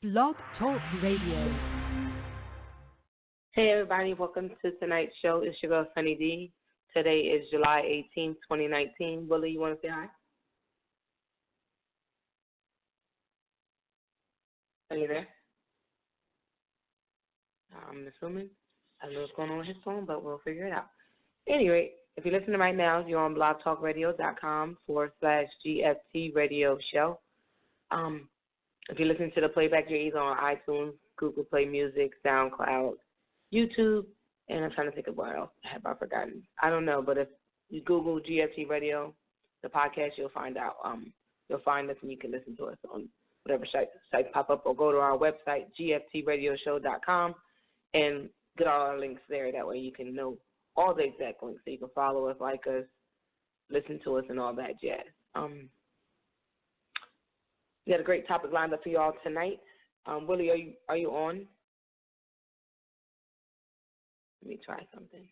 Blog Talk Radio. Hey everybody, welcome to tonight's show. It's your girl Sunny D. Today is July 18th, 2019. Willie, you want to say hi? Are you there? I'm assuming. I don't know what's going on with his phone, but we'll figure it out. Anyway, if you're listening right now, you're on blogtalkradio.com/GFT radio show. If you're listening to the playback, you're either on iTunes, Google Play Music, SoundCloud, YouTube, and I'm trying to think of what else have I forgotten. I don't know, but if you Google GFT Radio, the podcast, you'll find out. You'll find us and you can listen to us on whatever sites pop up, or go to our website, gftradioshow.com, and get all our links there. That way you can know all the exact links, so you can follow us, like us, listen to us, and all that jazz. We got a great topic lined up for y'all tonight. Willie, are you on? Let me try something.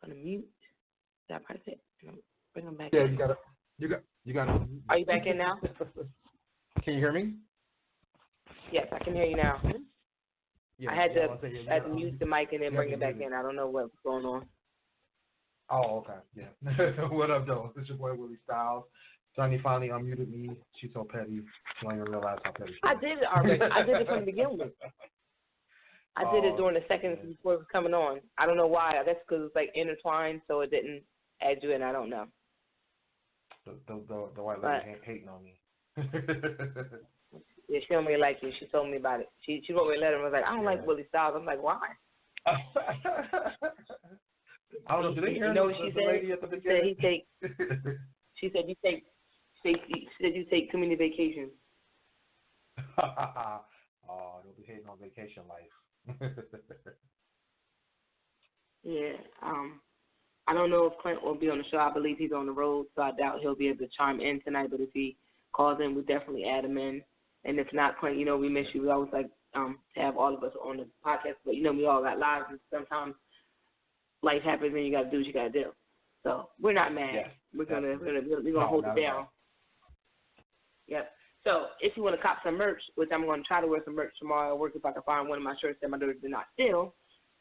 I'm gonna mute. Did I press it? No, bring them back. Yeah, in. you got it. Are you back in now? Can you hear me? Yes, I can hear you now. Yeah, I had to mute the mic and then bring it back in. I don't know what's going on. Oh, okay. Yeah. What up, though? It's your boy Willie Styles. Sonny finally unmuted me. She's so petty. She don't even realize how petty she is. I did it already. I did it from the beginning. I did it during the seconds before it was coming on. I don't know why. I guess because it's like intertwined, so it didn't add you in. I don't know. The white lady hating on me. Yeah, she don't really like you. She told me about it. She wrote me a letter and was like, I don't like Willie Styles. I'm like, why? I don't know. Did they hear what she said? Lady at the beginning? She said you take too many vacations. Oh, they'll be hating on vacation life. Yeah. I don't know if Clint will be on the show. I believe he's on the road, so I doubt he'll be able to chime in tonight. But if he calls in, we'll definitely add him in. And if not, Clint, we miss you. We always like to have all of us on the podcast, but we all got lives, and sometimes life happens, and you got to do what you got to do. So we're not mad. Yes, we're gonna hold it down. Yep. So if you want to cop some merch, which I'm going to try to wear some merch tomorrow at work if I can find one of my shirts that my daughter did not steal,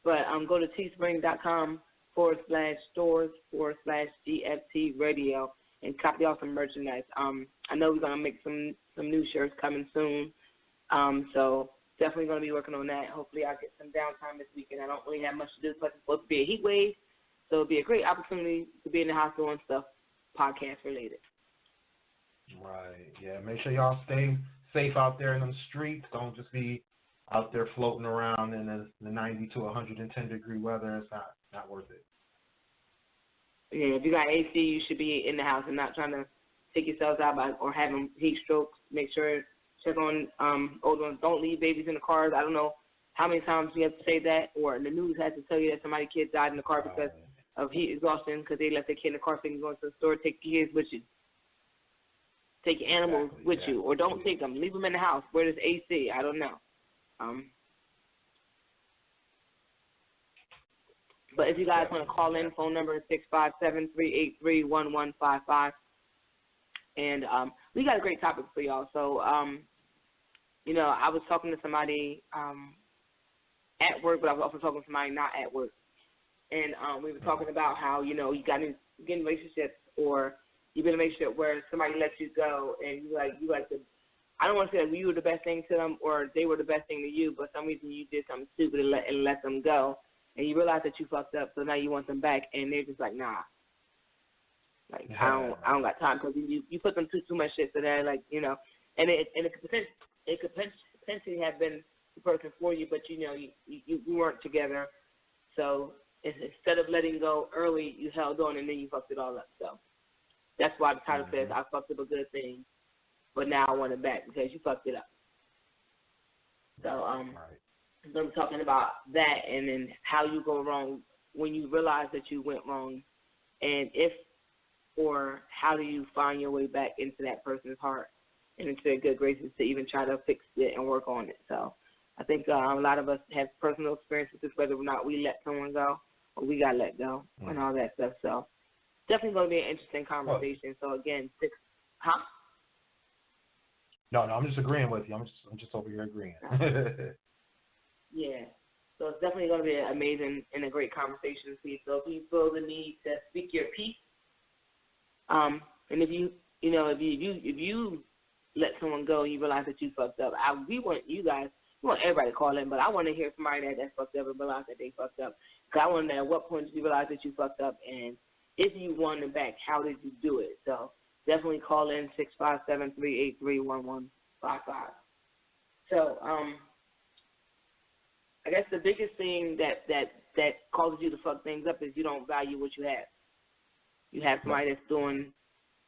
but go to teespring.com/stores/GFT radio and copy off some merchandise. I know we're going to make some new shirts coming soon, so definitely going to be working on that. Hopefully I'll get some downtime this weekend. I don't really have much to do, plus it's supposed to be a heat wave, so it'll be a great opportunity to be in the house doing stuff podcast related. Right. Yeah. Make sure y'all stay safe out there in them streets. Don't just be out there floating around in the 90 to 110 degree weather. It's not worth it. Yeah. If you got AC, you should be in the house and not trying to take yourselves out or having heat strokes. Make sure check on older ones. Don't leave babies in the cars. I don't know how many times we have to say that, or the news has to tell you that somebody's kid died in the car because of heat exhaustion because they left their kid in the car so they can go into the store. Take your kids with you. Take your animals with you, or don't take them. Leave them in the house where there's AC. I don't know. But if you guys want to call in, phone number is 657-383-1155. And we got a great topic for y'all. So, I was talking to somebody at work, but I was also talking to somebody not at work. And we were talking about how, you got to get in relationships, or you've been in a relationship where somebody lets you go and you like to, I don't want to say that you were the best thing to them or they were the best thing to you, but for some reason you did something stupid and let them go, and you realize that you fucked up, so now you want them back, and they're just like, nah. Like, I don't got time, because you put them through too much shit, so they're like, and it could potentially have been the person for you, but you weren't together. So instead of letting go early, you held on and then you fucked it all up. So that's why the title says, I fucked up a good thing, but now I want it back because you fucked it up. So I'm going to be talking about that, and then how you go wrong when you realize that you went wrong, and or how do you find your way back into that person's heart and into their good graces to even try to fix it and work on it. So I think a lot of us have personal experiences with whether or not we let someone go or we got let go and all that stuff. So definitely going to be an interesting conversation. So again, No, I'm just agreeing with you. I'm just over here agreeing. Yeah. So it's definitely going to be an amazing and a great conversation for you. So if you feel the need to speak your piece, and if you let someone go and you realize that you fucked up, we want everybody to call in, but I want to hear somebody that's fucked up and realize that they fucked up. Because I want to know at what point did you realize that you fucked up, and if you won them back, how did you do it? So definitely call in 657-383-1155. So I guess the biggest thing that causes you to fuck things up is you don't value what you have. You have somebody that's doing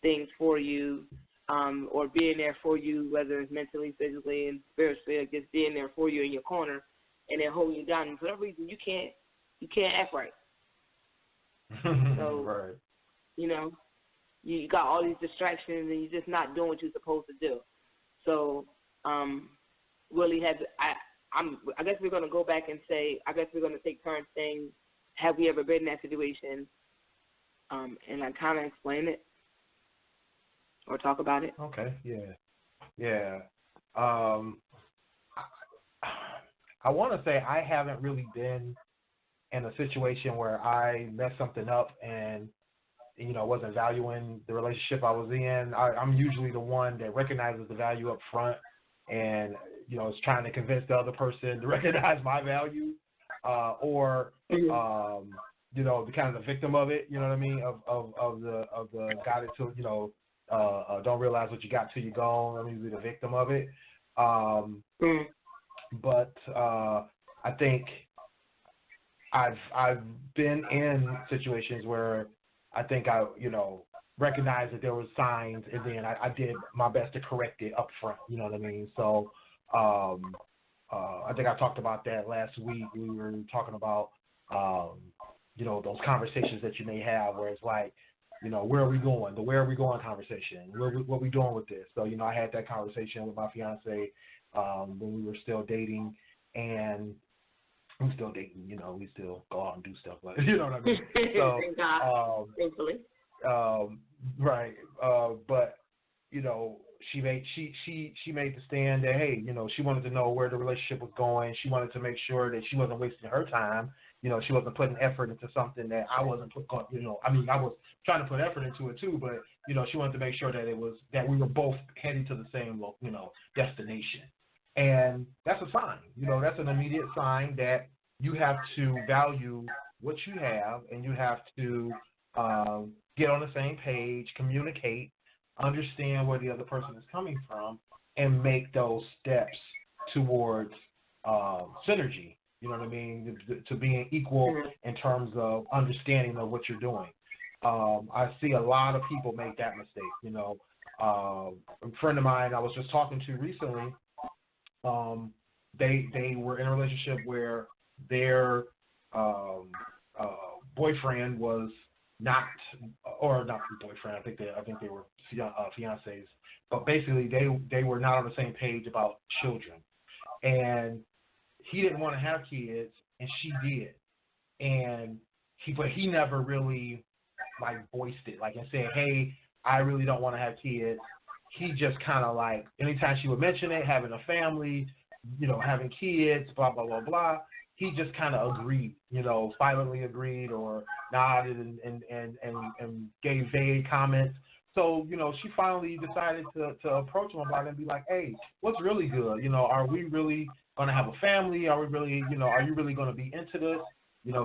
things for you, or being there for you, whether it's mentally, physically, and spiritually, or just being there for you in your corner, and they're holding you down. And for whatever reason, you can't act right. So, right. You got all these distractions, and you're just not doing what you're supposed to do. So, really I guess we're going to go back and say, I guess we're going to take turns saying, have we ever been in that situation? And I kind of explain it or talk about it. Okay, yeah. I want to say I haven't really been in a situation where I messed something up and, wasn't valuing the relationship I was in. I'm usually the one that recognizes the value up front and, is trying to convince the other person to recognize my value, or, the kind of the victim of it, you know what I mean, of the got it to, don't realize what you got till you gone. I'm usually the victim of it. But I think I've been in situations where I think I, recognized that there were signs, and then I did my best to correct it up front. You know what I mean? So I think I talked about that last week. We were talking about, those conversations that you may have where it's like, where are we going? The where are we going conversation. What we doing with this? So, I had that conversation with my fiance when we were still dating, and I'm still dating, we still go out and do stuff, but you know what I mean? So, thankfully. Right. But, she made the stand that, hey, she wanted to know where the relationship was going. She wanted to make sure that she wasn't wasting her time. She wasn't putting effort into something that I wasn't I was trying to put effort into it too, but, she wanted to make sure that we were both heading to the same, destination. And that's a sign, that's an immediate sign that you have to value what you have, and you have to get on the same page, communicate, understand where the other person is coming from, and make those steps towards synergy. You know what I mean? To being equal in terms of understanding of what you're doing. I see a lot of people make that mistake. A friend of mine I was just talking to recently, they were in a relationship where their boyfriend was not boyfriend. I think they were fiancés, but basically they were not on the same page about children, and he didn't want to have kids, and she did, but he never really voiced it, and said, hey, I really don't want to have kids. He just kind of anytime she would mention it, having a family, having kids, blah blah blah blah, he just kind of agreed, silently agreed or nodded and gave vague comments. So, she finally decided to approach him about it and be like, hey, what's really good? Are we really going to have a family? Are we really, are you really going to be into this?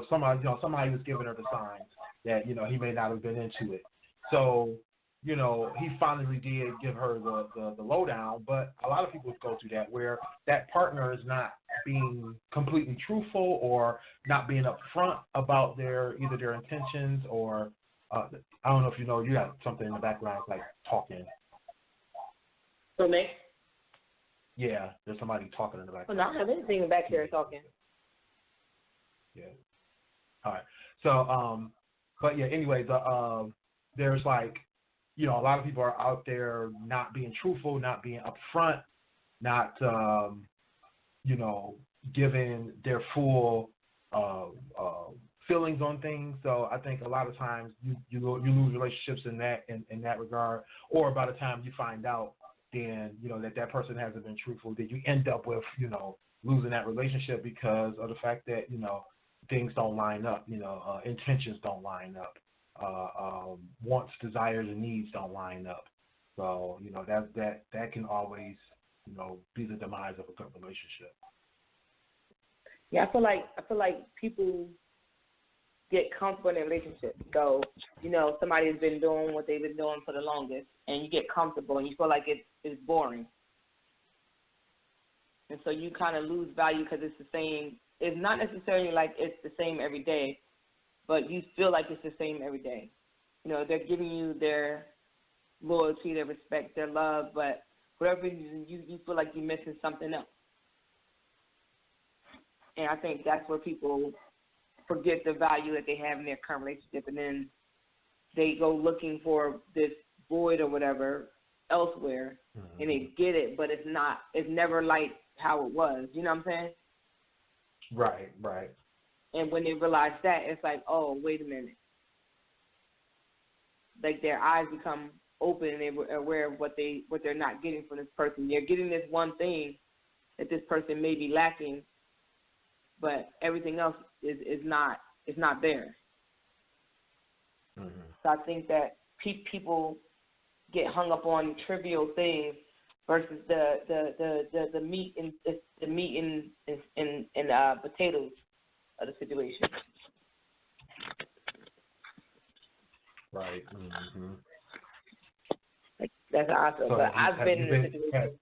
Somebody was giving her the signs that, he may not have been into it. So, he finally did give her the lowdown, but a lot of people go through that where that partner is not being completely truthful or not being upfront about either their intentions or I don't know if you got something in the background talking. For me? Yeah, there's somebody talking in the background. Well, no, I don't have anything back here talking. Yeah. All right. So, but yeah, anyways, there's a lot of people are out there not being truthful, not being upfront, not, giving their full feelings on things. So I think a lot of times you lose relationships in that regard, or by the time you find out, then, that person hasn't been truthful, then you end up with, losing that relationship because of the fact that, things don't line up, intentions don't line up, wants, desires, and needs don't line up. So, that can always, be the demise of a good relationship. Yeah, I feel like people get comfortable in a relationship. So, somebody's been doing what they've been doing for the longest, and you get comfortable, and you feel like it's boring. And so you kind of lose value because it's the same. It's not necessarily like it's the same every day, but you feel like it's the same every day. They're giving you their loyalty, their respect, their love, but for whatever reason, you feel like you're missing something else. And I think that's where people forget the value that they have in their current relationship, and then they go looking for this void or whatever elsewhere, and they get it, but it's never like how it was. You know what I'm saying? Right. And when they realize that, it's like, oh, wait a minute. Like their eyes become open and they're aware of what they're not getting from this person. They're getting this one thing that this person may be lacking, but everything else is not there. So I think that people get hung up on trivial things versus the meat and potatoes of the situation. Right. Like, that's how I feel. So but I've been in a situation.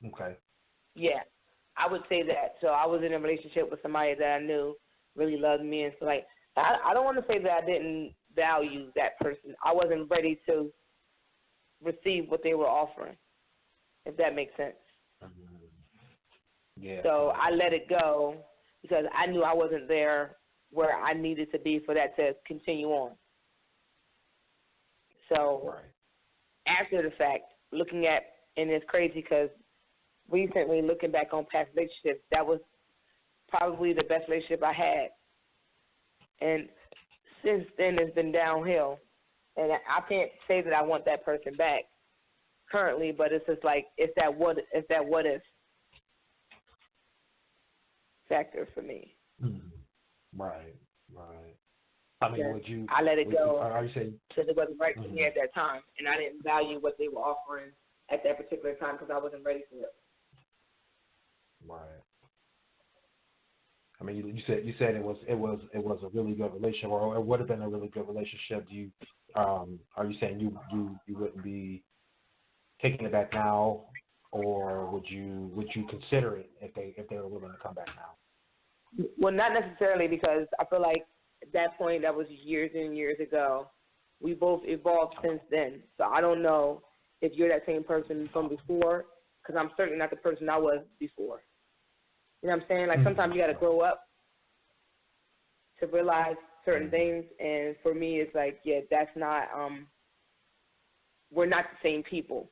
Okay. Yeah, I would say that. So I was in a relationship with somebody that I knew really loved me, and so like I don't want to say that I didn't value that person. I wasn't ready to receive what they were offering, if that makes sense. Yeah. So I let it go because I knew I wasn't there where I needed to be for that to continue on. So after the fact, looking at, and it's crazy because recently looking back on past relationships, that was probably the best relationship I had. And since then, it's been downhill. And I can't say that I want that person back currently, but it's just like it's that what if factor for me. Right. I mean, I let it go are you saying because it wasn't right for me at that time, and I didn't value what they were offering at that particular time because I wasn't ready for it. Right. I mean, you said it was a really good relationship, or it would have been a really good relationship. Do you are you saying you wouldn't be taking it back now, or would you consider it if they were willing to come back now? Well, not necessarily, because I feel like at that point, that was years and years ago. We both evolved since then. So I don't know if you're that same person from before, because I'm certainly not the person I was before. You know what I'm saying? Like sometimes you got to grow up to realize certain things. And for me, it's like, yeah, that's not, we're not the same people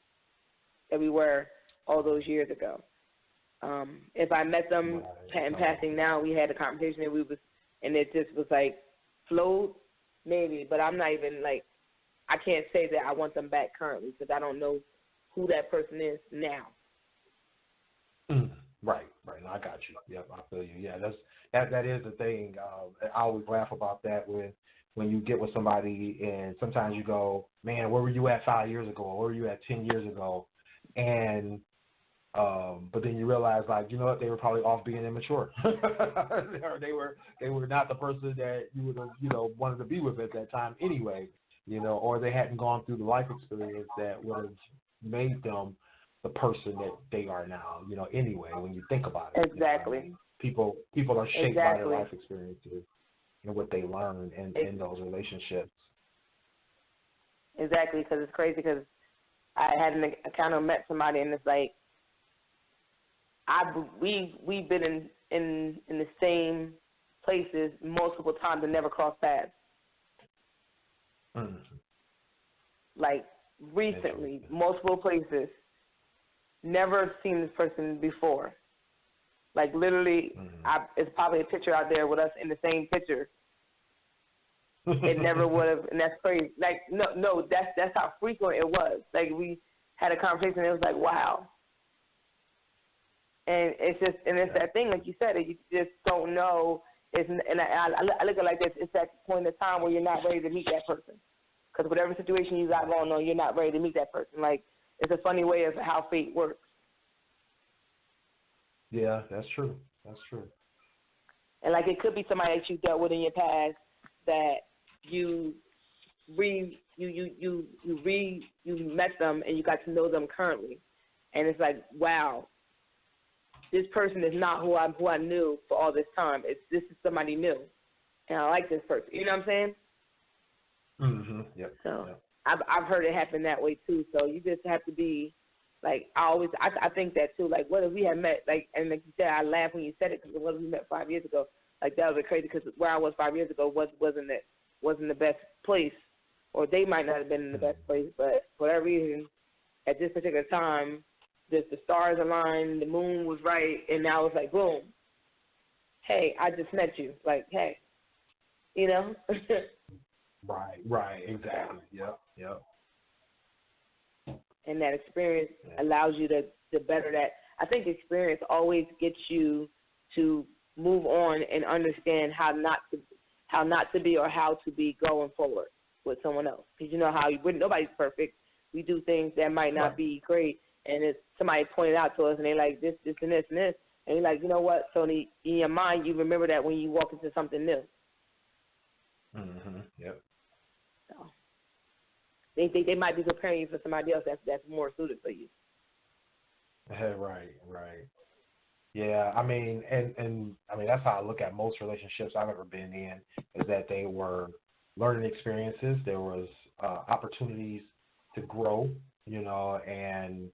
that we were all those years ago. If I met them in passing now, we had a conversation and it just was like flowed, maybe, but I'm not even like, I can't say that I want them back currently because I don't know who that person is now. Right. No, I got you. Yep, I feel you. Yeah, that is the thing. I always laugh about that when you get with somebody and sometimes you go, man, where were you at 5 years ago? Or where were you at 10 years ago? And but then you realize, like, you know what, they were probably off being immature. Or they were not the person that you would have, wanted to be with at that time anyway, or they hadn't gone through the life experience that would have made them the person that they are now, anyway, when you think about it. Exactly. People are shaped by their life experiences and what they learn in those relationships. Exactly, because it's crazy because I kind of met somebody and it's like, we've been in the same places multiple times and never crossed paths. Like recently, multiple places, never seen this person before. Like literally, it's probably a picture out there with us in the same picture. It never would have, and that's crazy. Like no, that's how frequent it was. Like we had a conversation, and it was like, wow. And it's that thing, like you said, that you just don't know. And I look at it like this: it's that point in time where you're not ready to meet that person, because whatever situation you got going on, you're not ready to meet that person. Like, it's a funny way of how fate works. Yeah, that's true. That's true. And like, it could be somebody that you dealt with in your past that you met them and you got to know them currently, and it's like, wow, this person is not who I knew for all this time. This is somebody new, and I like this person. You know what I'm saying? Mhm. Yep. So yep. I've heard it happen that way too. So you just have to be like, I think that too. Like, what if we had met, like, and like you said, I laughed when you said it, because what if we met 5 years ago? Like, that would be crazy, because where I was 5 years ago wasn't the best place, or they might not have been in the best place, but for whatever reason, at this particular time, the stars aligned, the moon was right, and now it's like, boom, hey, I just met you. Like, hey, you know? Right, exactly. Yep. And that experience allows you to better that. I think experience always gets you to move on and understand how not to be or how to be going forward with someone else. Because you know how nobody's perfect. We do things that might not be great, and if somebody pointed out to us and they're like, this, and this, and this, and you're like, you know what? So in your mind, you remember that when you walk into something new. Mhm. Yep. So they might be preparing you for somebody else that's more suited for you. Right. Yeah, I mean, and I mean, that's how I look at most relationships I've ever been in, is that they were learning experiences. There was opportunities to grow, and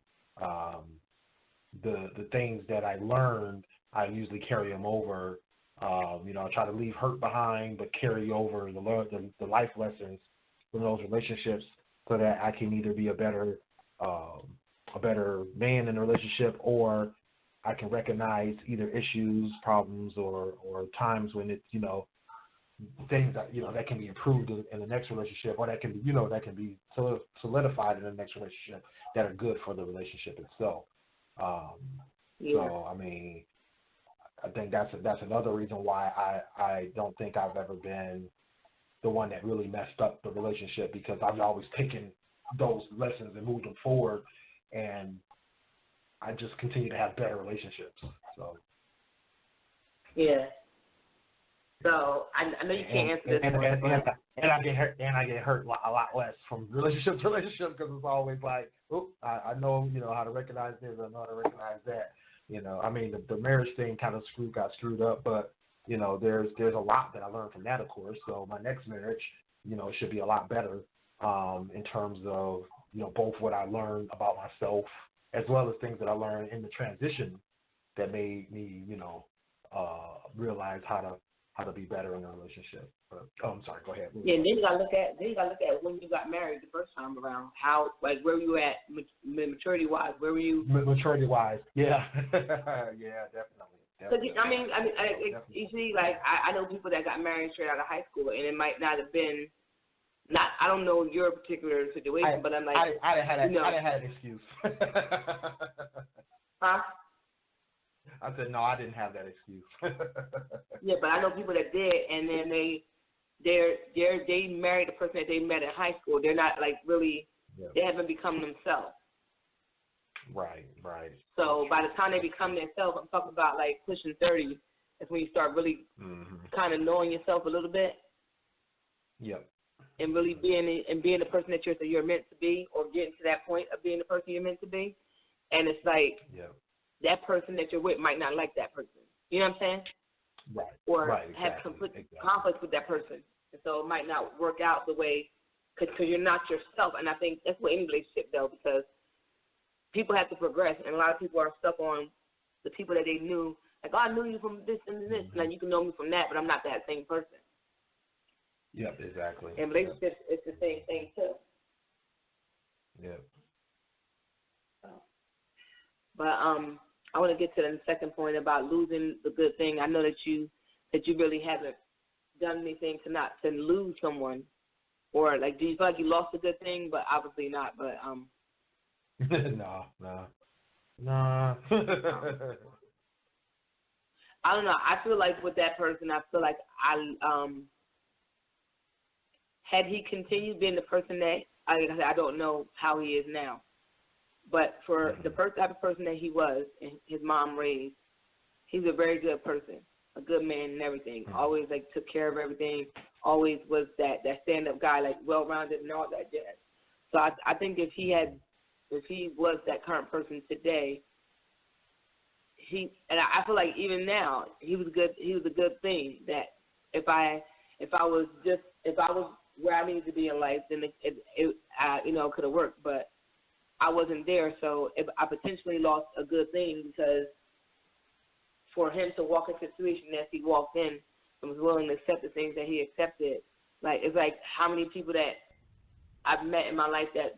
the things that I learned, I usually carry them over. I try to leave hurt behind, but carry over the life lessons from those relationships, so that I can either be a better man in a relationship, or I can recognize either issues, problems, or times when it's, things that, that can be improved in the next relationship, or that can be solidified in the next relationship, that are good for the relationship itself. So, I mean, I think that's another reason why I don't think I've ever been the one that really messed up the relationship, because I've always taken those lessons and moved them forward, and I just continue to have better relationships. So. Yeah. So I know you can't answer this one. And I get hurt a lot less from relationship to relationship, because it's always like, oh, I know how to recognize this, I know how to recognize that. I mean, the marriage thing kind of got screwed up, but there's a lot that I learned from that, of course. So my next marriage, should be a lot better in terms of both what I learned about myself, as well as things that I learned in the transition that made me realize how to be better in a relationship. But, I'm sorry, go ahead. Yeah, then you gotta look at when you got married the first time around. How, like, where were you at maturity wise? Where were you? Maturity wise, yeah, yeah, definitely. Because you see, like, I know people that got married straight out of high school, and it might not have been. I don't know your particular situation, but I'm like, I didn't have an excuse. Huh? I said, no, I didn't have that excuse. Yeah, but I know people that did, and then they married the person that they met in high school. They're not, like, really, they haven't become themselves. Right. So by the time they become themselves, I'm talking about, like, pushing 30, that's when you start really kind of knowing yourself a little bit. Yep. And really being the person that you're meant to be, or getting to that point of being the person you're meant to be. And it's like, that person that you're with might not like that person. You know what I'm saying? Right. Or have conflict with that person. And so it might not work out the way, because you're not yourself. And I think that's what any relationship does, because people have to progress. And a lot of people are stuck on the people that they knew. Like, oh, I knew you from this and this. Like, you can know me from that, but I'm not that same person. Yep, exactly. And relationships, it's the same thing, too. Yep. But I want to get to the second point about losing the good thing. I know that you really haven't done anything to lose someone, or, like, do you feel like you lost a good thing? But obviously not. But Nah, nah, nah. I don't know. I feel like with that person, I feel like had he continued being the person that I don't know how he is now, but for the type of person that he was and his mom raised, he's a very good person, a good man and everything. Always like took care of everything. Always was that stand up guy, like well rounded and all that jazz. So I think if he was that current person today, I feel like even now he was good. He was a good thing. That if I was where I needed to be in life, then it could have worked. But I wasn't there, so if I potentially lost a good thing because for him to walk into a situation as he walked in and was willing to accept the things that he accepted, like it's like how many people that I've met in my life that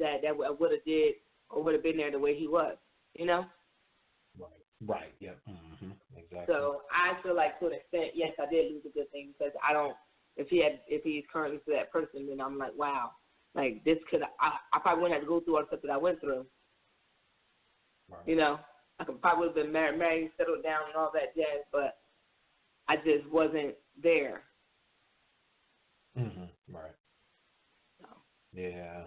would have did or would have been there the way he was, you know? Right. Yeah. Mm-hmm. Exactly. So I feel like to an extent, yes, I did lose a good thing because I don't. If he's currently to that person, then I'm like, wow, like this could I probably wouldn't have to go through all the stuff that I went through. Right. You know, I could probably would have been married, settled down, and all that jazz, but I just wasn't there. Mm-hmm. Right. So. Yeah.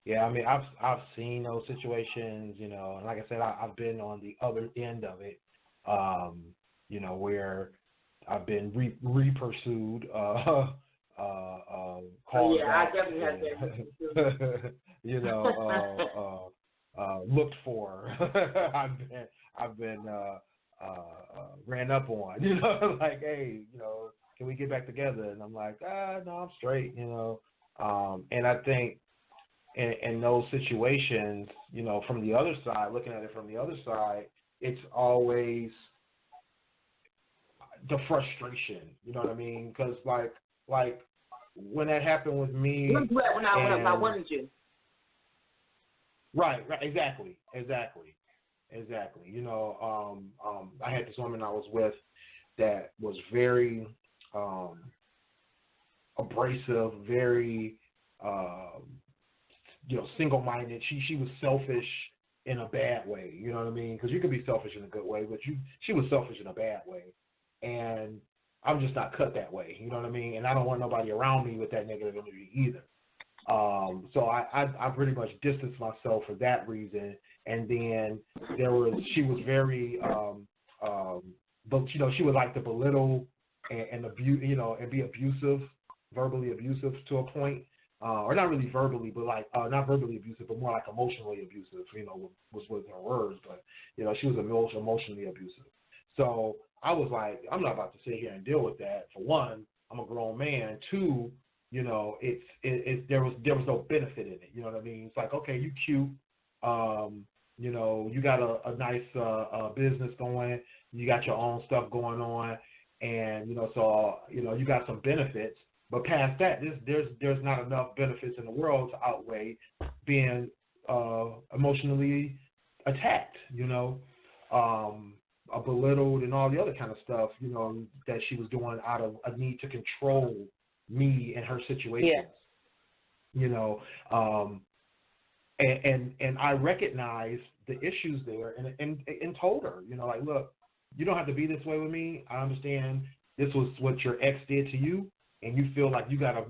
Yeah, I mean, I've seen those situations, you know, and like I said, I've been on the other end of it, you know, where I've been re-pursued, called yeah, back, I definitely have and, you know, looked for. I've been ran up on, you know, like, hey, you know, can we get back together? And I'm like, no, I'm straight, you know, and I think. In those situations, you know, from the other side, looking at it from the other side, it's always the frustration. You know what I mean? Because like when that happened with me, when I wanted you. Right. Exactly. You know, I had this woman I was with that was very abrasive, very you know, single-minded. She was selfish in a bad way. You know what I mean? Because you can be selfish in a good way, but she was selfish in a bad way, and I'm just not cut that way. You know what I mean? And I don't want nobody around me with that negative energy either. So I pretty much distanced myself for that reason. And then she was very, but you know, she would like to belittle and abuse, you know, and be abusive, verbally abusive to a point. Or not really verbally, but like not verbally abusive, but more like emotionally abusive. You know, was with her words, but you know, she was emotionally abusive. So I was like, I'm not about to sit here and deal with that. For one, I'm a grown man. Two, you know, there was no benefit in it. You know what I mean? It's like, okay, you cute, you know, you got a nice business going, you got your own stuff going on, and you know, so you know, you got some benefits. But past that, there's not enough benefits in the world to outweigh being emotionally attacked, you know, belittled and all the other kind of stuff, you know, that she was doing out of a need to control me and her situations, you know, and I recognized the issues there and told her, you know, like, look, you don't have to be this way with me. I understand this was what your ex did to you. And you feel like you got to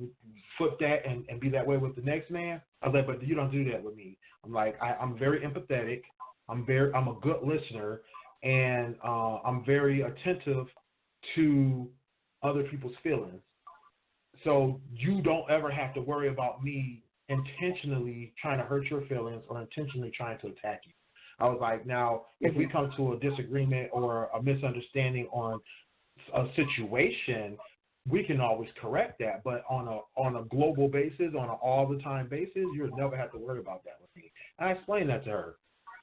flip that and be that way with the next man. I was like, but you don't do that with me. I'm like, I'm very empathetic. I'm a good listener, and I'm very attentive to other people's feelings. So you don't ever have to worry about me intentionally trying to hurt your feelings or intentionally trying to attack you. I was like, now, if we come to a disagreement or a misunderstanding on a situation, we can always correct that, but on a global basis, on an all the time basis, you'll never have to worry about that with me. And I explained that to her,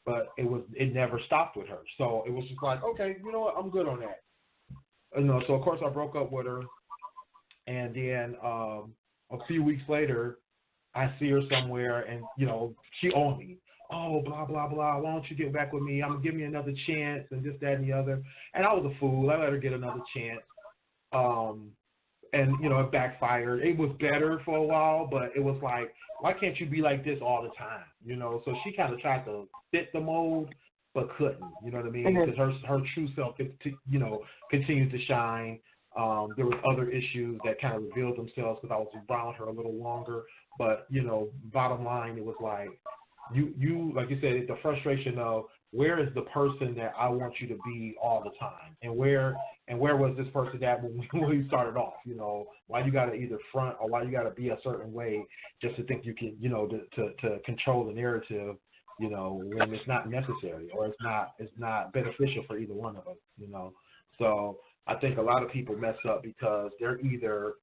but it never stopped with her. So it was just like, okay, you know what, I'm good on that. You know, so of course I broke up with her, and then a few weeks later, I see her somewhere, and you know, she on me. Oh, blah blah blah. Why don't you get back with me? I'm gonna give me another chance, and this, that, and the other. And I was a fool. I let her get another chance. And, you know, it backfired. It was better for a while, but it was like why can't you be like this all the time? So she kind of tried to fit the mold, but couldn't. You know what I mean? Because her true self, continues to shine. There was other issues that kind of revealed themselves because I was around her a little longer. But bottom line, it was like you like you said, the frustration of where is the person that I want you to be all the time, and where was this person at when we started off? Why you got to either front or why you got to be a certain way just to think you can, to control the narrative, when it's not necessary or it's not beneficial for either one of us. So I think a lot of people mess up because they're either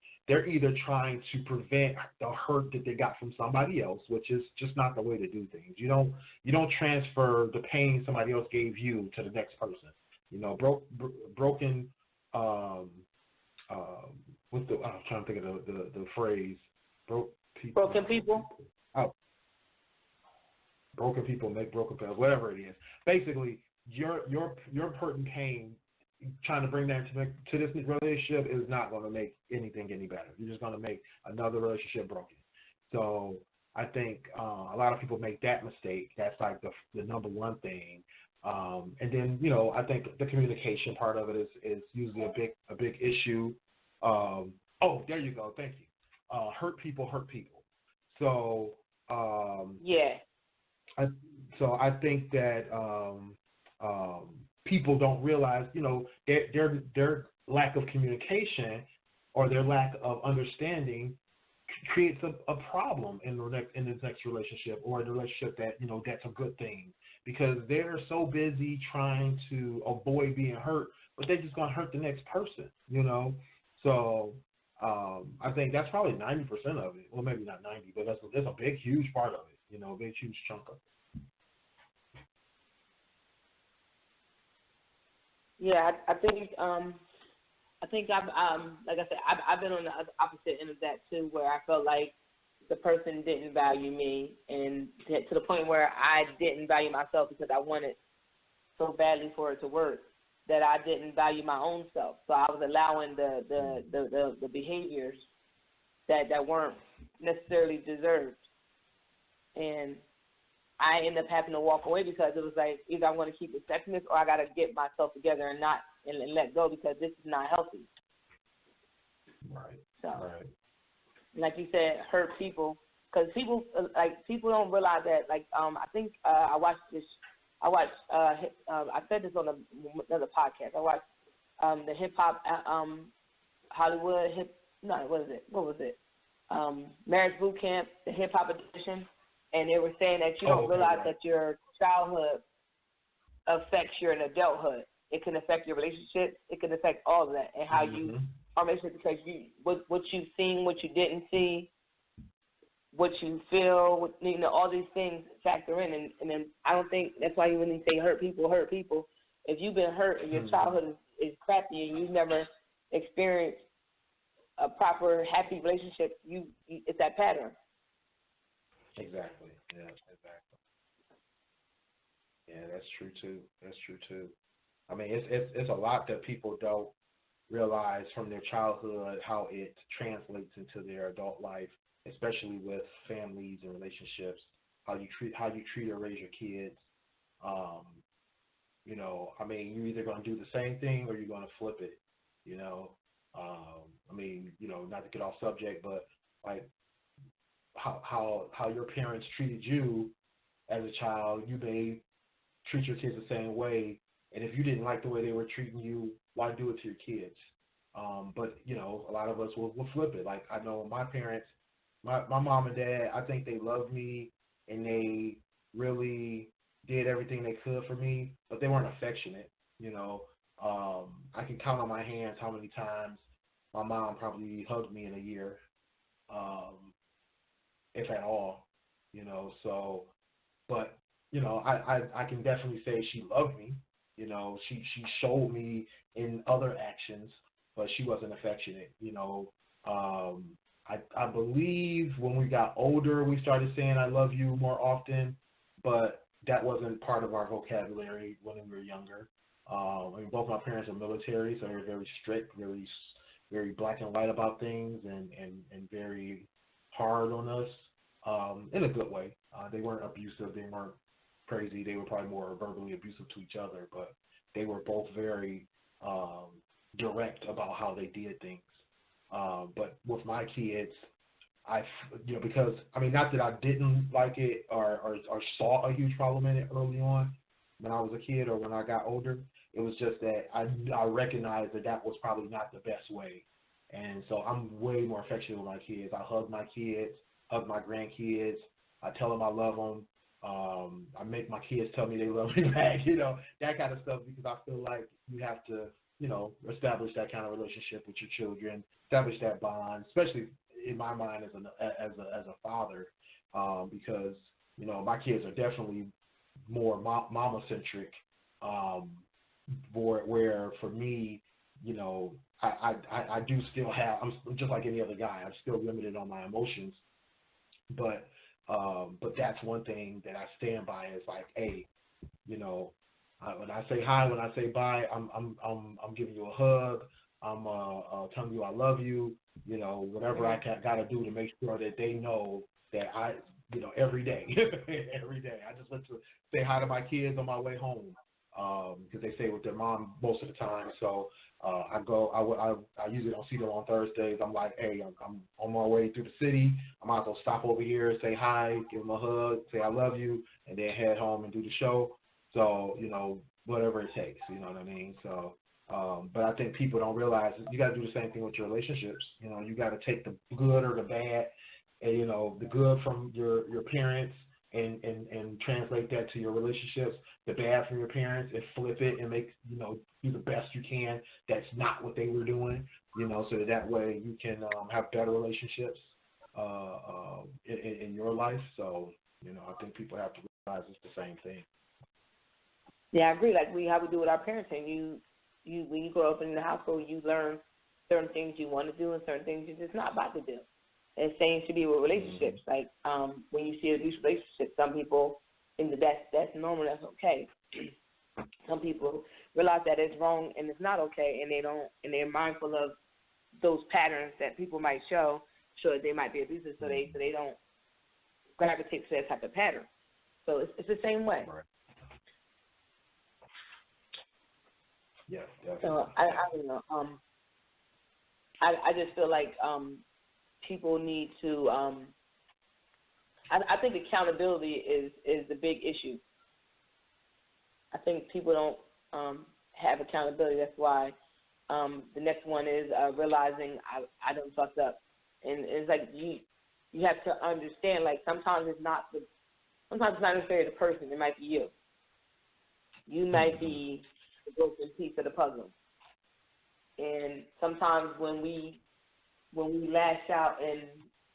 trying to prevent the hurt that they got from somebody else, which is just not the way to do things. You don't transfer the pain somebody else gave you to the next person. Broken. What's the? I'm trying to think of the phrase. Broken people. Oh. Broken people make broken people. Whatever it is. Basically, your hurt and pain, trying to bring that to this relationship is not going to make anything any better. You're just going to make another relationship broken. So I think a lot of people make that mistake. That's like the number one thing. And then I think the communication part of it is usually a big issue. There you go. Thank you. Hurt people. So yeah. I think that people don't realize, their lack of communication or their lack of understanding creates a problem in the next relationship, or in a relationship that that's a good thing, because they're so busy trying to avoid being hurt, but they're just gonna hurt the next person. So I think that's probably 90% of it. Well, maybe not 90, but that's a big, huge part of it. A big, huge chunk of it. Yeah, I think I've like I said, I've been on the opposite end of that too, where I felt like the person didn't value me, and to the point where I didn't value myself because I wanted so badly for it to work that I didn't value my own self. So I was allowing the behaviors that weren't necessarily deserved, and I ended up having to walk away because it was like either I'm going to keep accepting this or I got to get myself together and let go, because this is not healthy. Right. So, right. Like you said, hurt people, because people don't realize that. Like I think I watched I said this on another podcast. I watched the hip hop Hollywood what was it? Marriage Boot Camp, the hip hop edition. And they were saying that you don't realize that your childhood affects your adulthood. It can affect your relationships. It can affect all of that, and how you are relationships, because what you've seen, what you didn't see, what you feel, all these things factor in. And then I don't think that's why when you say hurt people. If you've been hurt and your childhood is crappy and you've never experienced a proper happy relationship, it's that pattern. Exactly. Yeah, exactly. Yeah, that's true too. I mean, it's a lot that people don't realize from their childhood, how it translates into their adult life, especially with families and relationships. How you treat or raise your kids. I mean, you're either going to do the same thing or you're going to flip it. I mean, not to get off subject, but like, how your parents treated you as a child, you may treat your kids the same way. And if you didn't like the way they were treating you, why do it to your kids? But a lot of us will flip it. Like, I know my parents, my mom and dad, I think they loved me and they really did everything they could for me, but they weren't affectionate. I can count on my hands how many times my mom probably hugged me in a year. If at all, so, but, I can definitely say she loved me, she showed me in other actions, but she wasn't affectionate, I believe when we got older, we started saying I love you more often, but that wasn't part of our vocabulary when we were younger. I mean, both my parents are military, so they're very strict, very, very black and white about things, and very hard on us. in a good way. They weren't abusive. They weren't crazy. They were probably more verbally abusive to each other, but they were both very direct about how they did things. But with my kids, because, I mean, not that I didn't like it or saw a huge problem in it early on when I was a kid or when I got older. It was just that I recognized that was probably not the best way. And so I'm way more affectionate with my kids. I hug my kids, hug my grandkids. I tell them I love them. I make my kids tell me they love me back, that kind of stuff, because I feel like you have to, establish that kind of relationship with your children, establish that bond, especially in my mind as a father, because, my kids are definitely more mama-centric, where for me, I do still have, I'm just like any other guy, I'm still limited on my emotions, but that's one thing that I stand by is like, hey, when I say hi, when I say bye, I'm giving you a hug, I'm telling you I love you, whatever I got to do to make sure that they know that every day, every day. I just like to say hi to my kids on my way home, because they stay with their mom most of the time. So I usually don't see them on Thursdays. I'm like, hey, I'm on my way through the city. I might as well stop over here, say hi, give them a hug, say I love you, and then head home and do the show. So, whatever it takes, you know what I mean? So, but I think people don't realize you got to do the same thing with your relationships. You got to take the good or the bad, and, the good from your parents and translate that to your relationships, the bad from your parents, and flip it and make, do the best you can. That's not what they were doing, so that way you can have better relationships in your life. So, I think people have to realize it's the same thing. Yeah, I agree. Like how we do with our parenting. You when you grow up in the household, you learn certain things you want to do and certain things you're just not about to do. And same should be with relationships. Like when you see an abusive relationship, some people think that's normal, that's okay. Some people realize that it's wrong and it's not okay, and they're mindful of those patterns that people might show that they might be abusive, so they don't gravitate to that type of pattern. So it's the same way. Right. Yeah, definitely. So I don't know. I just feel like people need to. I think accountability is the big issue. I think people don't have accountability. That's why the next one is realizing I done fucked up, and it's like you have to understand. Like sometimes it's not necessarily the person. It might be you. You might be the broken piece of the puzzle. And sometimes when we lash out and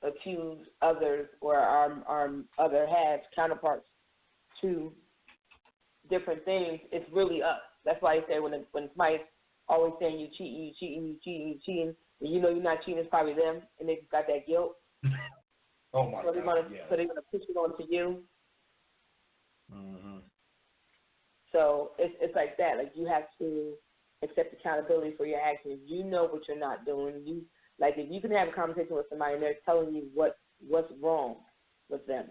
accuse others or our other halves, counterparts to different things, it's really us. That's why I say when somebody's always saying you cheating, and you know you're not cheating, it's probably them, and they just got that guilt. Oh my God! So they're gonna push it onto you. Mm-hmm. So it's like that. Like you have to accept accountability for your actions. You know what you're not doing. If you can have a conversation with somebody and they're telling you what's wrong with them,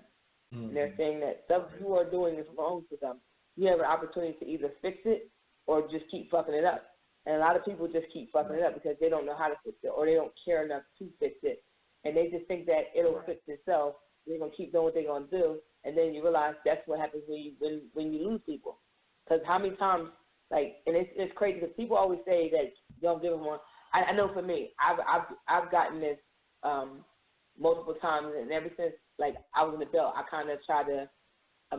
and they're saying that stuff you are doing is wrong to them, you have an opportunity to either fix it or just keep fucking it up. And a lot of people just keep fucking it up because they don't know how to fix it or they don't care enough to fix it. And they just think that it'll fix itself. They're going to keep doing what they're going to do. And then you realize that's what happens when you lose people. Because how many times, and it's crazy because people always say that you don't give them one. I know for me, I've gotten this multiple times, and ever since I was an adult, I kind of tried to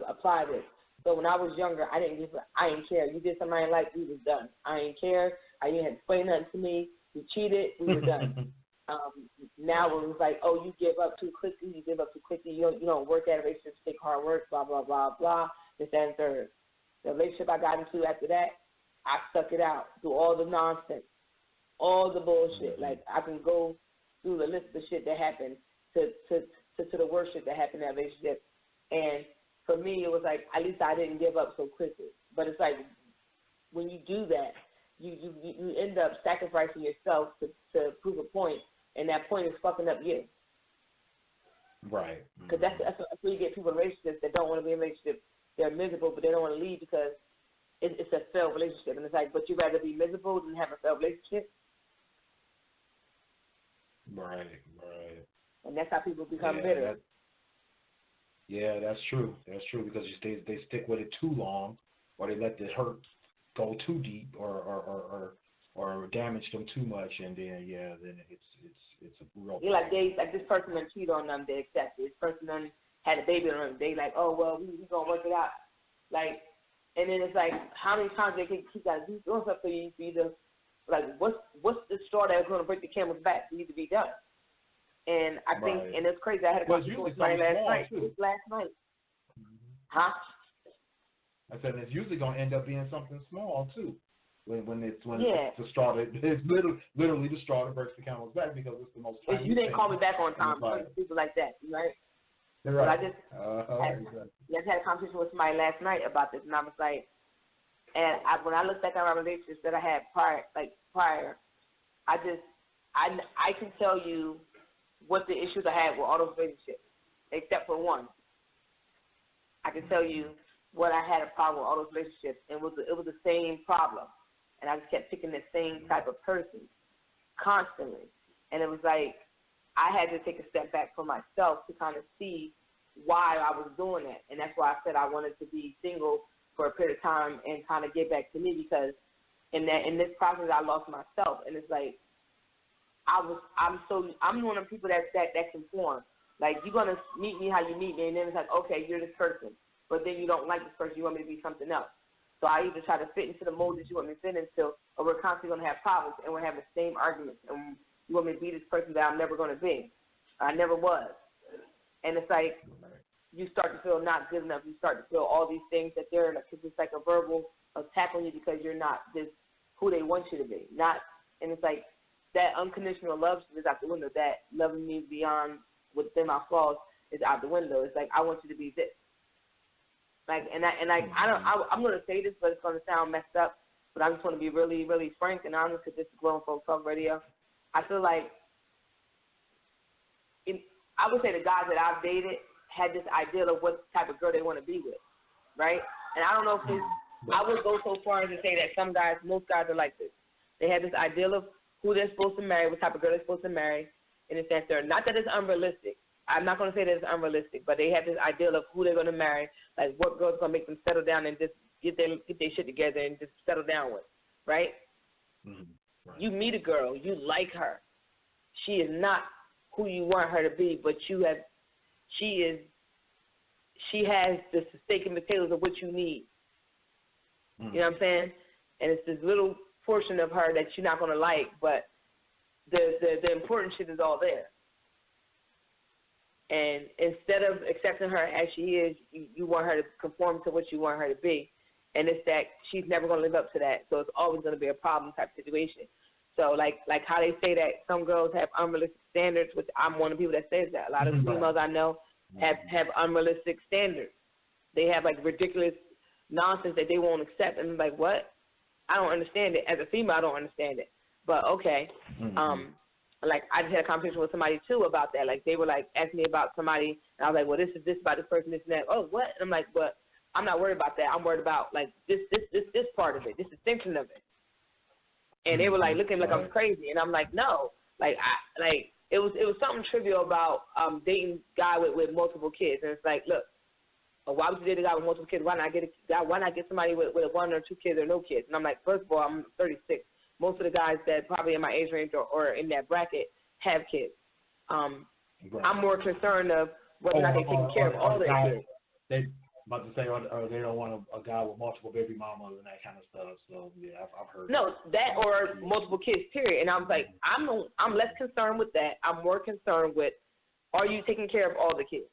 apply this. So when I was younger, I didn't care. You did something I didn't like, we was done. I didn't care. You didn't have to explain nothing to me. You cheated, we were done. Now it was like, oh, you give up too quickly. You don't work at a relationship, take hard work, blah blah blah blah. This that, and third. The relationship I got into after that, I stuck it out through all the nonsense, all the bullshit. I can go through the list of shit that happened to the worst shit that happened in that relationship. And for me, it was like, at least I didn't give up so quickly. But it's like, when you do that, you end up sacrificing yourself to prove a point, and that point is fucking up you. Right. Because that's where you get people in relationships that don't want to be in a relationship. They're miserable, but they don't want to leave because it's a failed relationship. And it's like, but you'd rather be miserable than have a failed relationship? Right. And that's how people become bitter. That's true. That's true because they stick with it too long, or they let the hurt go too deep, or damage them too much, and then it's a real. Yeah, like this person done cheated on them, they accept it. This person done had a baby on them, they like, oh well, we gonna work it out. Like, and then it's like, how many times they can keep that doing stuff for you to, like, what's the straw that's gonna break the camel's back for you to be done? And I think, and it's crazy. I had a conversation with somebody last night. Huh? I said it's usually gonna end up being something small too. When it's the straw that it's literally the straw that breaks the camel's back because it's the most. You didn't call me back on time. People like that, right? You're right. But I just had a conversation with somebody last night about this, and I was like, when I look back at my relationships that I had prior, I can tell you what the issues I had with all those relationships, except for one. I can tell you what I had a problem with all those relationships, and it was the same problem, and I just kept picking the same type of person constantly, and it was like I had to take a step back for myself to kind of see why I was doing that, and that's why I said I wanted to be single for a period of time and kind of get back to me, because in this process I lost myself, and it's like I'm one of the people that conform. Like, you're gonna meet me how you meet me, and then it's like, okay, you're this person, but then you don't like this person, you want me to be something else. So I either try to fit into the mold that you want me to fit into, or we're constantly gonna have problems and we're having the same arguments, and you want me to be this person that I'm never gonna be. I never was. And it's like you start to feel not good enough. You start to feel all these things that they're like, it's just like a verbal attack on you because you're not this who they want you to be. And it's like that unconditional love is out the window. That loving me beyond within my flaws is out the window. It's like, I want you to be this. Like, I'm gonna say this, but it's gonna sound messed up. But I just want to be really, really frank and honest, because this is Grown Folks Talk Radio. I feel like I would say the guys that I've dated had this ideal of what type of girl they want to be with, right? And I don't know if I would go so far as to say that most guys are like this. They have this ideal of who they're supposed to marry, what type of girl they're supposed to marry, in the sense not that it's unrealistic. I'm not going to say that it's unrealistic, but they have this ideal of who they're going to marry, like what girl's going to make them settle down and just get their shit together and just settle down with, right? Mm-hmm. Right. You meet a girl, you like her. She is not who you want her to be, but she has the steak and potatoes of what you need. Mm-hmm. You know what I'm saying? And it's this little portion of her that you're not going to like, but the important shit is all there. And instead of accepting her as she is, you want her to conform to what you want her to be. And it's that she's never going to live up to that, so it's always going to be a problem type situation. So like how they say that some girls have unrealistic standards, which I'm one of the people that says that. A lot of females I know have unrealistic standards. They have like ridiculous nonsense that they won't accept, and I'm like, what? I don't understand it. As a female, I don't understand it. But okay. Mm-hmm. Like, I just had a conversation with somebody, too, about that. Like, they were, like, asking me about somebody, and I was like, well, this is this about this person, this and that. Oh, what? And I'm like, but I'm not worried about that. I'm worried about, like, this part of it, this extension of it. And they were, like, looking like I'm crazy. And I'm like, no. Like, it was something trivial about dating a guy with multiple kids. And it's like, look, why would you date a guy with multiple kids? Why not get somebody with one or two kids or no kids? And I'm like, first of all, I'm 36. Most of the guys that probably in my age range or in that bracket have kids. I'm more concerned of whether or not they're taking care of all their kids. They about to say, or they don't want a guy with multiple baby mamas and that kind of stuff. So yeah, I've heard. No, that or multiple kids. Period. And I was like, I'm less concerned with that. I'm more concerned with, are you taking care of all the kids?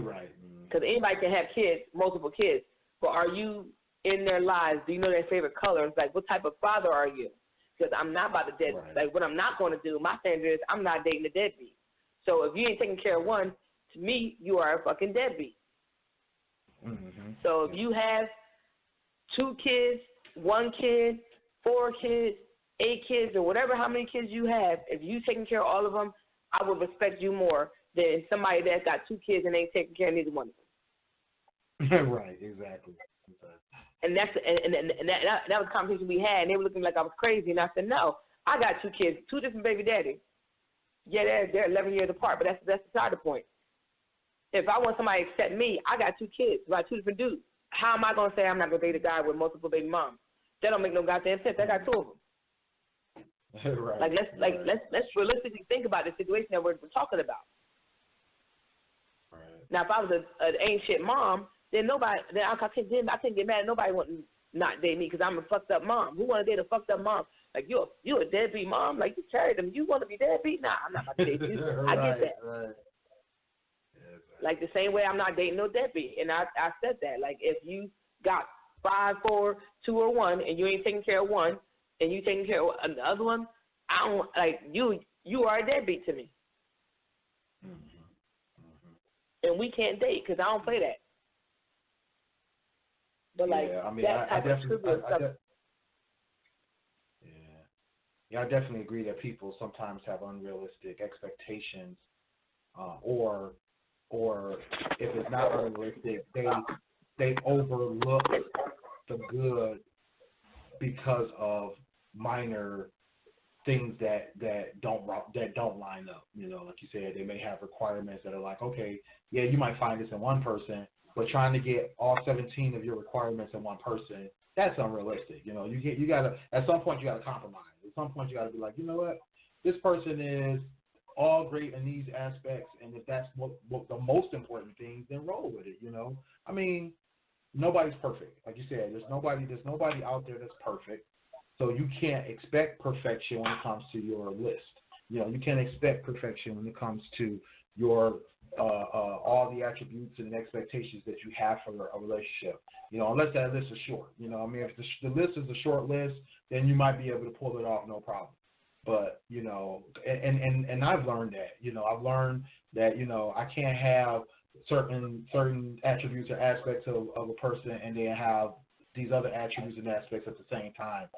Right. Because anybody can have kids, multiple kids, but are you in their lives? Do you know their favorite color? It's like, what type of father are you? Because I'm not about to deadbeat. Right. Like, what I'm not going to do, my standard is I'm not dating a deadbeat. So if you ain't taking care of one, to me, you are a fucking deadbeat. Mm-hmm. So if you have 2 kids, 1 kid, 4 kids, 8 kids, or whatever how many kids you have, if you taking care of all of them, I would respect you more than somebody that's got 2 kids and ain't taking care of neither one of them. Right, exactly. And that's that was a conversation we had, and they were looking like I was crazy, and I said, no, I got 2 kids, 2 different baby daddies. Yeah, they're 11 years apart, but that's beside the point. If I want somebody to accept me, I got 2 kids, I got 2 different dudes. How am I gonna say I'm not gonna date a guy with multiple baby moms? That don't make no goddamn sense. I got 2 of them. Right. Like let's realistically think about the situation that we're talking about. Right. Now, if I was an ain't shit mom, then I couldn't get mad at nobody wanting not date me because I'm a fucked up mom. Who want to date a fucked up mom? Like you a deadbeat mom? Like you carried them. You want to be deadbeat? Nah, I'm not about to date you. Right, I get that. Right. Yeah, like the same way I'm not dating no deadbeat, and I said that. Like if you got 5, 4, 2, or 1, and you ain't taking care of one, and you taking care of the other one, I don't like you. You are a deadbeat to me. And we can't date because I don't play that. But like yeah, I mean, that type of trivial stuff. I definitely agree that people sometimes have unrealistic expectations, or if it's not unrealistic, they overlook the good because of minor things that don't line up. You know, like you said, they may have requirements that are like, okay, yeah, you might find this in one person, but trying to get all 17 of your requirements in one person, that's unrealistic. You know, you gotta at some point you gotta compromise. At some point you gotta be like, you know what, this person is all great in these aspects, and if that's what the most important thing, then roll with it. You know, I mean, nobody's perfect. Like you said, there's nobody out there that's perfect. So you can't expect perfection when it comes to your list. You know, you can't expect perfection when it comes to your all the attributes and expectations that you have for a relationship. You know, unless that list is short. You know, I mean, if the list is a short list, then you might be able to pull it off, no problem. But you know, and I've learned that. You know, I've learned that I can't have certain attributes or aspects of a person and then have these other attributes and aspects at the same time.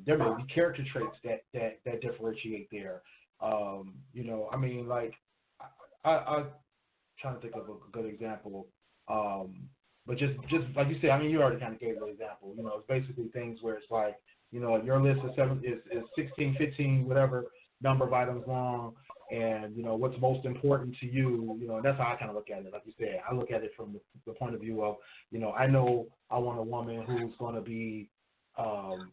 There may be character traits that differentiate there. I mean, like, I'm trying to think of a good example. But just like you said, I mean, you already kind of gave the example. You know, it's basically things where it's like, your list is 16, 15, whatever number of items long, and what's most important to you. And that's how I kind of look at it. Like you said, I look at it from the point of view of, I know I want a woman who's going to be an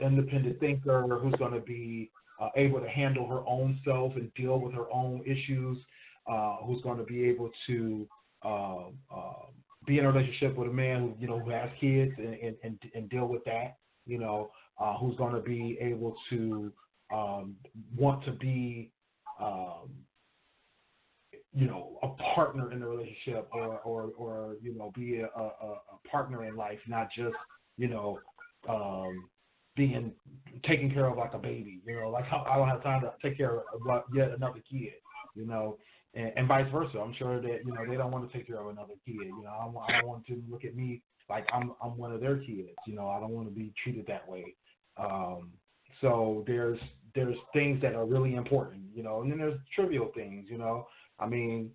independent thinker, who's going to be able to handle her own self and deal with her own issues, who's going to be able to be in a relationship with a man who has kids and deal with that. Who's going to be able to want to be a partner in the relationship, or be a partner in life, not just being taken care of like a baby. Like I don't have time to take care of yet another kid. And vice versa. I'm sure that they don't want to take care of another kid. I don't want to look at me like I'm one of their kids. I don't want to be treated that way. So there's things that are really important, and then there's trivial things, I mean,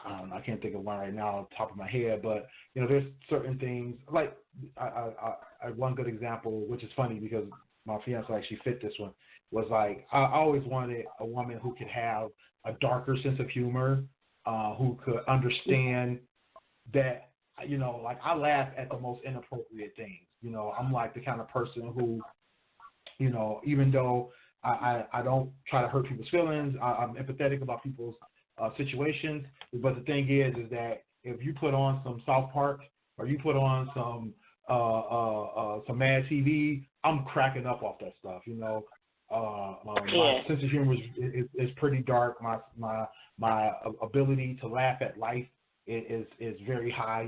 I can't think of one right now off the top of my head, but there's certain things like I one good example, which is funny because my fiance actually fit this one, was like I always wanted a woman who could have a darker sense of humor, who could understand that, like I laugh at the most inappropriate things. I'm like the kind of person who, even though I don't try to hurt people's feelings, I'm empathetic about people's situations. But the thing is that if you put on some South Park or you put on some Mad TV, I'm cracking up off that stuff. My sense of humor is pretty dark. My ability to laugh at life is very high.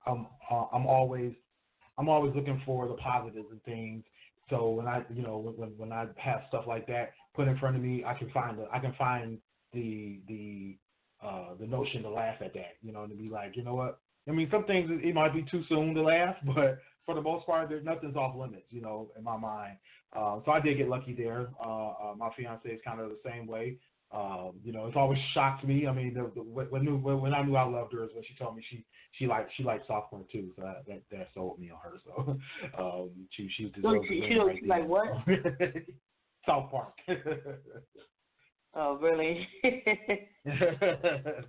I'm always looking for the positives in things. So when I when I have stuff like that put in front of me, I can find the notion to laugh at that. To be like, what? I mean, some things it might be too soon to laugh, but for the most part, nothing's off limits. In my mind. So I did get lucky there. My fiance is kind of the same way. You know, it's always shocked me. I mean, when I knew I loved her is when she told me she liked soft porn too. So that sold me on her. So she deserves the ring right like what? South Park. Oh, really?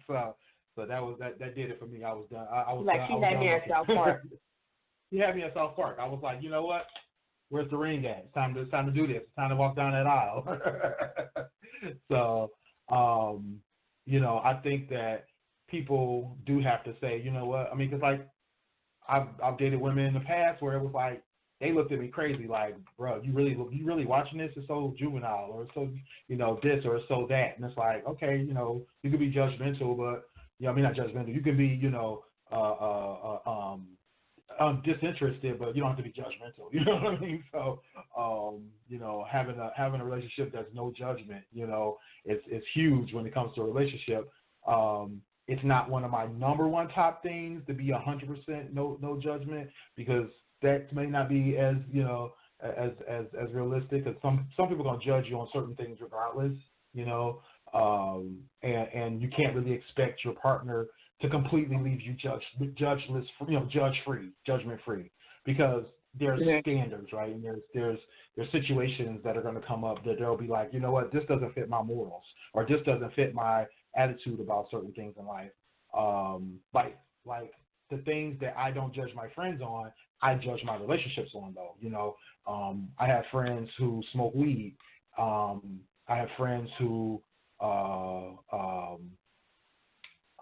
so that did it for me. I was done. I was like done. she had me at South Park. She had me at South Park. I was like, you know what? Where's the ring at? It's time to do this. It's time to walk down that aisle. So, you know, I think that people do have to say, you know what? I mean, because like I've dated women in the past where it was like they looked at me crazy, like, bro, you really watching this? It's so juvenile, or it's so, you know, this, or it's so that, and it's like, okay, you know, you could be judgmental, but I mean, not judgmental. You can be, you know, disinterested, but you don't have to be judgmental. You know what I mean? So, you know, having a relationship that's no judgment, you know, it's huge when it comes to a relationship. It's not one of my number one top things to be 100% no judgment, because that may not be as, you know, as realistic. Because some people are gonna judge you on certain things regardless, you know, and you can't really expect your partner to completely leave you judgment free, because there's standards, right? And there's situations that are going to come up that they'll be like, you know what, this doesn't fit my morals, or this doesn't fit my attitude about certain things in life. Like the things that I don't judge my friends on, I judge my relationships on, though. You know, I have friends who smoke weed. I have friends who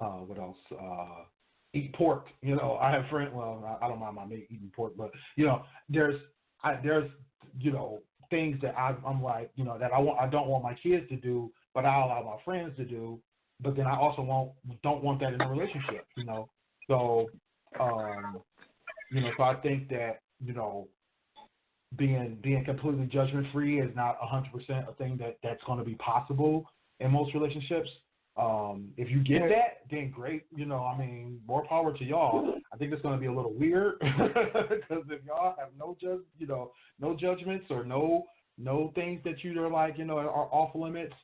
what else? Eat pork. You know, I have friends. Well, I don't mind my mate eating pork, but you know, there's you know, things that I'm like, you know, that I don't want my kids to do, but I allow my friends to do. But then I also don't want that in a relationship. You know, so you know, so I think that, you know, being completely judgment free is not 100% a thing that's going to be possible in most relationships. If you get that, then great. You know, I mean, more power to y'all. I think it's going to be a little weird because if y'all have no judgments, or no things that you are like, you know, are off limits,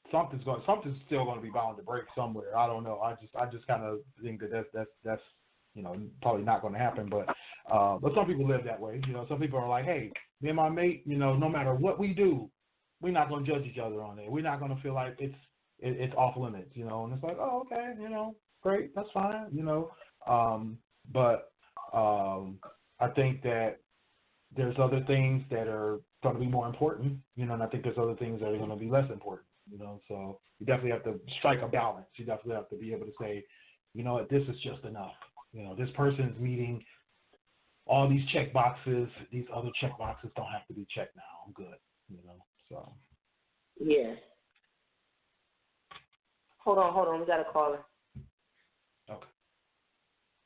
something's still going to be bound to break somewhere. I don't know. I just kind of think that's you know, probably not going to happen. But some people live that way. You know, some people are like, hey, me and my mate, you know, no matter what we do, we're not going to judge each other on it. We're not going to feel like it's off limits, you know. And it's like, oh, okay, you know, great, that's fine, you know. But I think that there's other things that are going to be more important, you know, and I think there's other things that are going to be less important, you know. So you definitely have to strike a balance. You definitely have to be able to say, you know what, this is just enough. You know, this person is meeting all these check boxes. These other check boxes don't have to be checked now. I'm good, you know. So. Yeah. Hold on. We got a caller. Okay.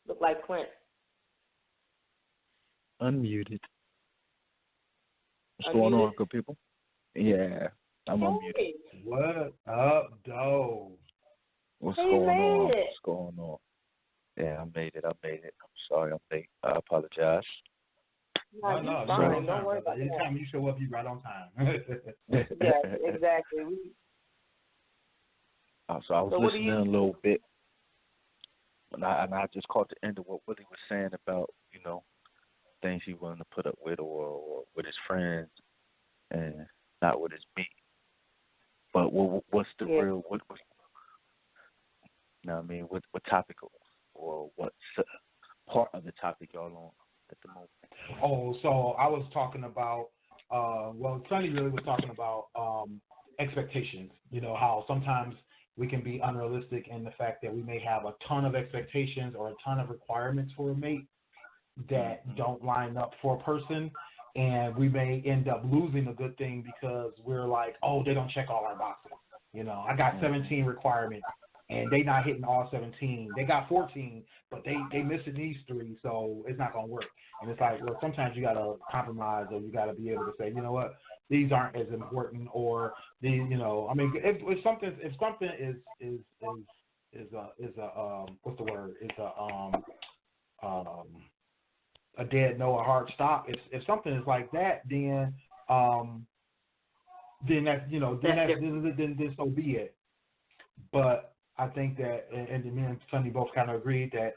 Look like Clint. Unmuted. What's Unmuted? going on, good people? Yeah, I'm unmuted. What up, though? What's Hey, going on? made it. What's going on? Yeah, I made it. I'm sorry I'm late. I apologize. No, you're fine. on time, Don't worry brother. about that. Anytime you show up, you right on time. Yes, exactly. So I was listening a little bit, and I just caught the end of what Willie was saying about, you know, things he willing to put up with, or with his friends, and not with his mate. But what's the real, what you know what I mean, what topic or what part of the topic y'all on at the moment? Oh, so I was talking about, Sonny really was talking about expectations. You know, how sometimes we can be unrealistic in the fact that we may have a ton of expectations or a ton of requirements for a mate that don't line up for a person, and we may end up losing a good thing because we're like, oh, they don't check all our boxes. You know, I got 17 requirements, and they not hitting all 17. They got 14, but they missing these 3, so it's not gonna work. And it's like, well, sometimes you gotta compromise, or you gotta be able to say, you know what, these aren't as important, or these, you know, I mean, if something is what's the word? Is a dead no, a hard stop. If something is like that, then then that's then so be it. But I think that, and me and Sonny both kind of agreed that,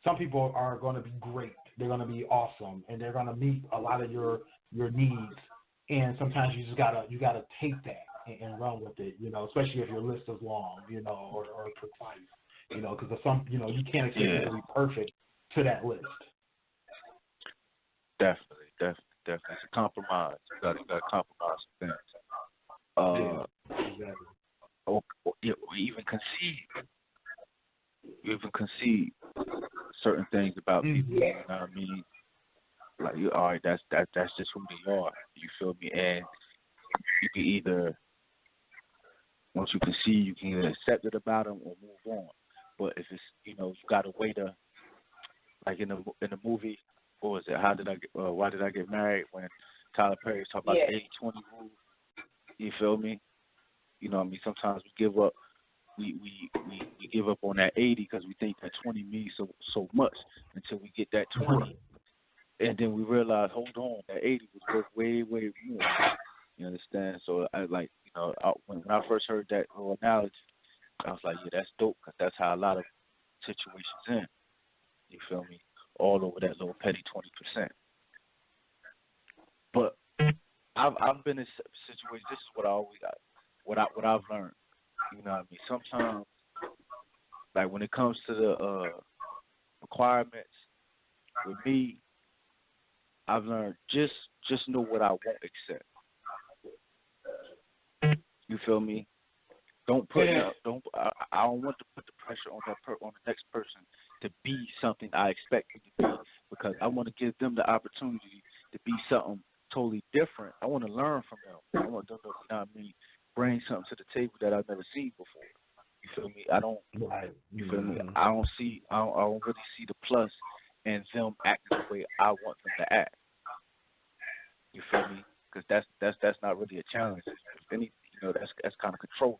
some people are going to be great. They're going to be awesome, and they're going to meet a lot of your needs. And sometimes you just gotta take that and run with it, especially if your list is long, or precise, because some, you can't expect it to be perfect to that list. Definitely. It's a compromise. You gotta compromise some things. Exactly. Or even concede certain things about people. You know what I mean? Like, all right, that's just who they are. You feel me? And you can either, once you concede, you can either accept it about them or move on. But if it's, you got a way to, like in the movie, what was it? Why did I get married? When Tyler Perry talked about the 80-20 rule. You feel me? You know what I mean? Sometimes we give up. We give up on that 80 because we think that 20 means so much until we get that 20, and then we realize, hold on, that 80 was worth way more. You understand? So when I first heard that whole analogy, I was like, yeah, that's dope, because that's how a lot of situations end. You feel me? All over that little petty 20%. But I've been in situations. This is what I always got. What I've learned. You know what I mean? Sometimes, like when it comes to the requirements, with me, I've learned just know what I won't accept. You feel me? Don't put I don't want to put the pressure on on the next person to be something I expect you to be, because I want to give them the opportunity to be something totally different. I want to learn from them. I want them to, bring something to the table that I've never seen before. You feel me? I don't. You feel me? I don't really see the plus in them acting the way I want them to act. You feel me? Because that's not really a challenge. If anything, that's kind of controlling.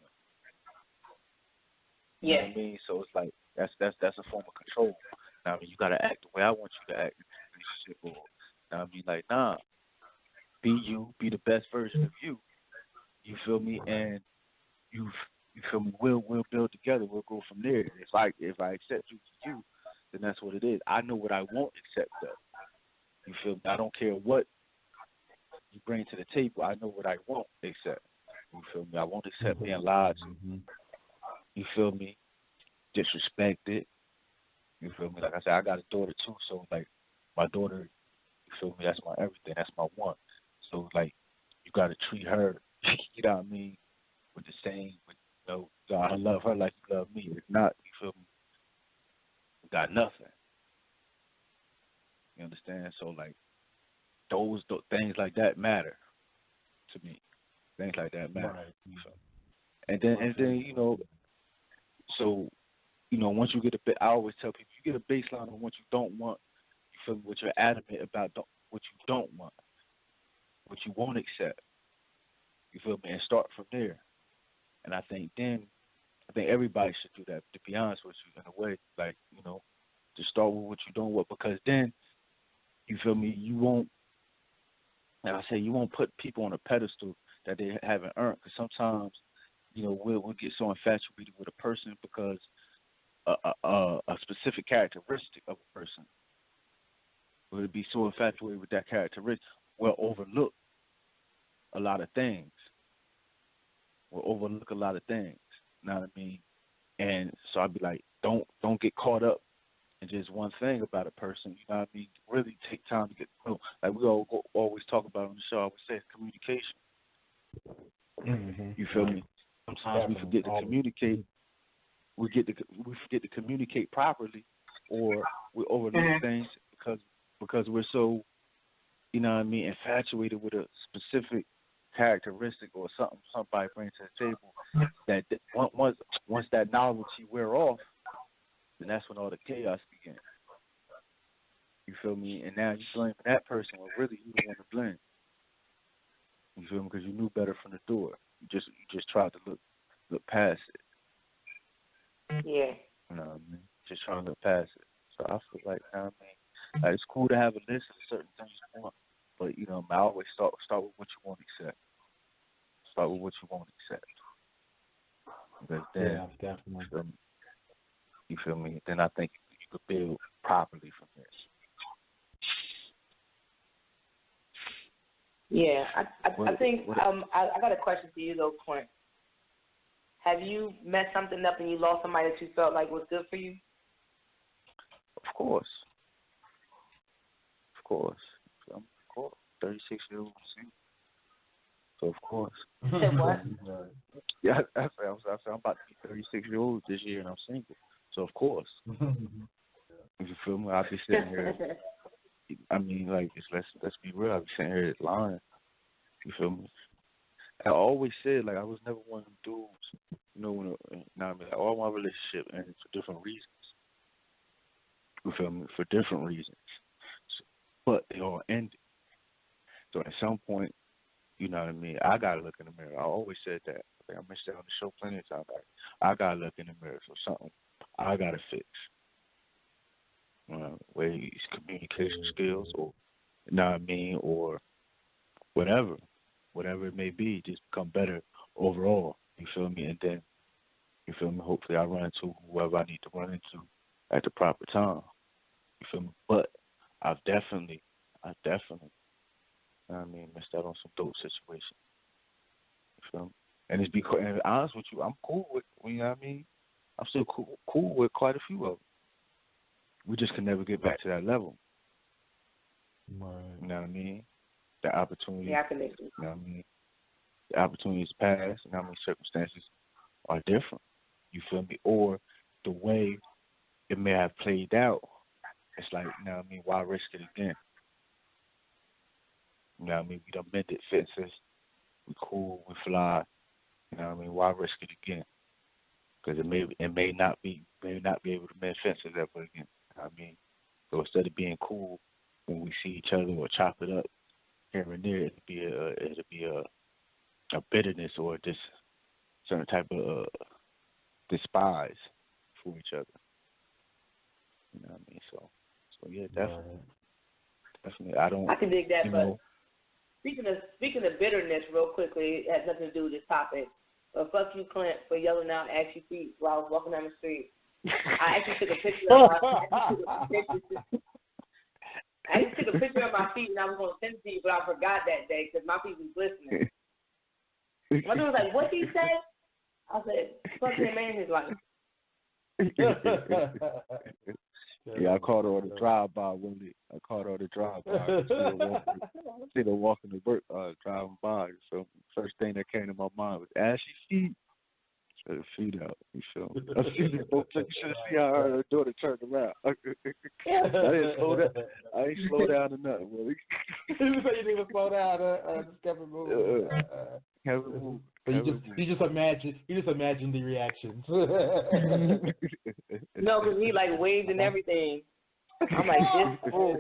You know what I mean? So it's like that's a form of control. Now, you gotta act the way I want you to act in a relationship. Or nah, be you, be the best version of you. You feel me? And you feel me? We'll build together. We'll go from there. If I accept you for you, then that's what it is. I know what I won't accept though. You feel me? I don't care what you bring to the table. I know what I won't accept. You feel me? I won't accept being lied to. You feel me? Disrespected. You feel me? Like I said, I got a daughter too, so like my daughter, you feel me? That's my everything. That's my one. So like, you gotta treat her, you know what I mean, with the same. I love her like you love me. If not, you feel me? You got nothing. You understand? So like, those things like that matter to me. Things like that matter. Right. And then so, once you get I always tell people, you get a baseline on what you don't want. You feel me? What you're adamant about, what you don't want, what you won't accept. You feel me? And start from there. And I think everybody should do that, to be honest with you, in a way. Like, to start with what you don't want, because then, you feel me, you won't, like I say, you won't put people on a pedestal that they haven't earned. Because sometimes, we'll get so infatuated with a person because a specific characteristic of a person. We'll be so infatuated with that characteristic, we'll overlook a lot of things. You know what I mean? And so I'd be like, don't get caught up in just one thing about a person. You know what I mean? Really take time to get to know. Like we always talk about on the show, I would say communication. You feel me? Sometimes we forget to communicate. We forget to communicate properly, or we overlook things because we're so, infatuated with a specific characteristic or something somebody brings to the table, that once that novelty wear off, then that's when all the chaos begins. You feel me? And now you blame that person when really you don't want to blame. You feel me? Because you knew better from the door. You just tried to look past it. Yeah. You know what I mean? Just trying to look past it. So I feel like, like it's cool to have a list of certain things you want, but I always start with what you want to accept. start with what you won't accept. Because then, definitely. You feel me? Then I think you could build properly from this. Yeah, I think I got a question for you though, Clint. Have you met something up and you lost somebody that you felt like was good for you? Of course. 36-year-old single. So of course. What? Yeah, I'm about to be 36-year-old this year and I'm single. So of course. You feel me? I'll be sitting here. I mean, like, let's be real. I'll be sitting here lying. You feel me? I always said, like, I was never one of them dudes, you know, like, all my relationship ended for different reasons. You feel me? For different reasons. But they all ended. So at some point, you know what I mean, I got to look in the mirror. I always said that. I mentioned that on the show plenty of times. Like, I got to look in the mirror for something I got to fix. Whether it's communication skills or, you know what I mean, or whatever it may be, just become better overall. You feel me? And then, you feel me? Hopefully, I run into whoever I need to run into at the proper time. You feel me? But I've definitely, you know what I mean, missed out on some dope situations. You feel me? And it's because, and honest with you, I'm cool with, you know what I mean? I'm still cool with quite a few of them. We just can never get back to that level. Right. You know what I mean? The opportunity. Yeah, I can make it. You know what I mean? The opportunities past, you know what I mean? Circumstances are different. You feel me? Or the way it may have played out, it's like, you know what I mean? Why risk it again? You know what I mean? We done mended fences. We cool. We fly. You know what I mean? Why risk it again? Because it may not be able to mend fences ever again. You know what I mean? So instead of being cool when we see each other or chop it up here and there, it'll be a bitterness or this certain type of despise for each other. You know what I mean? So yeah, definitely. Definitely. I can dig that, you but know, speaking of bitterness, real quickly, it has nothing to do with this topic. But fuck you, Clint, for yelling out ashy feet while I was walking down the street. I actually took a picture of my feet and I was going to send it to you, but I forgot that day because my feet was glistening. My dude was like, "What did he say?" I said, "Fuck him, man, his life." Yeah, I caught her on the drive-by, Willie. I caught her on the drive-by. See her walking to work, driving by. So first thing that came to my mind was ashy feet. Her feet out. You feel me? I see this both. You should see how her daughter turned around. I didn't slow down. I ain't slow down to nothing, Willie. You didn't even slow down. Just kept it moving. But you just imagine the reactions. No, because he like waved and everything. I'm like, this fool.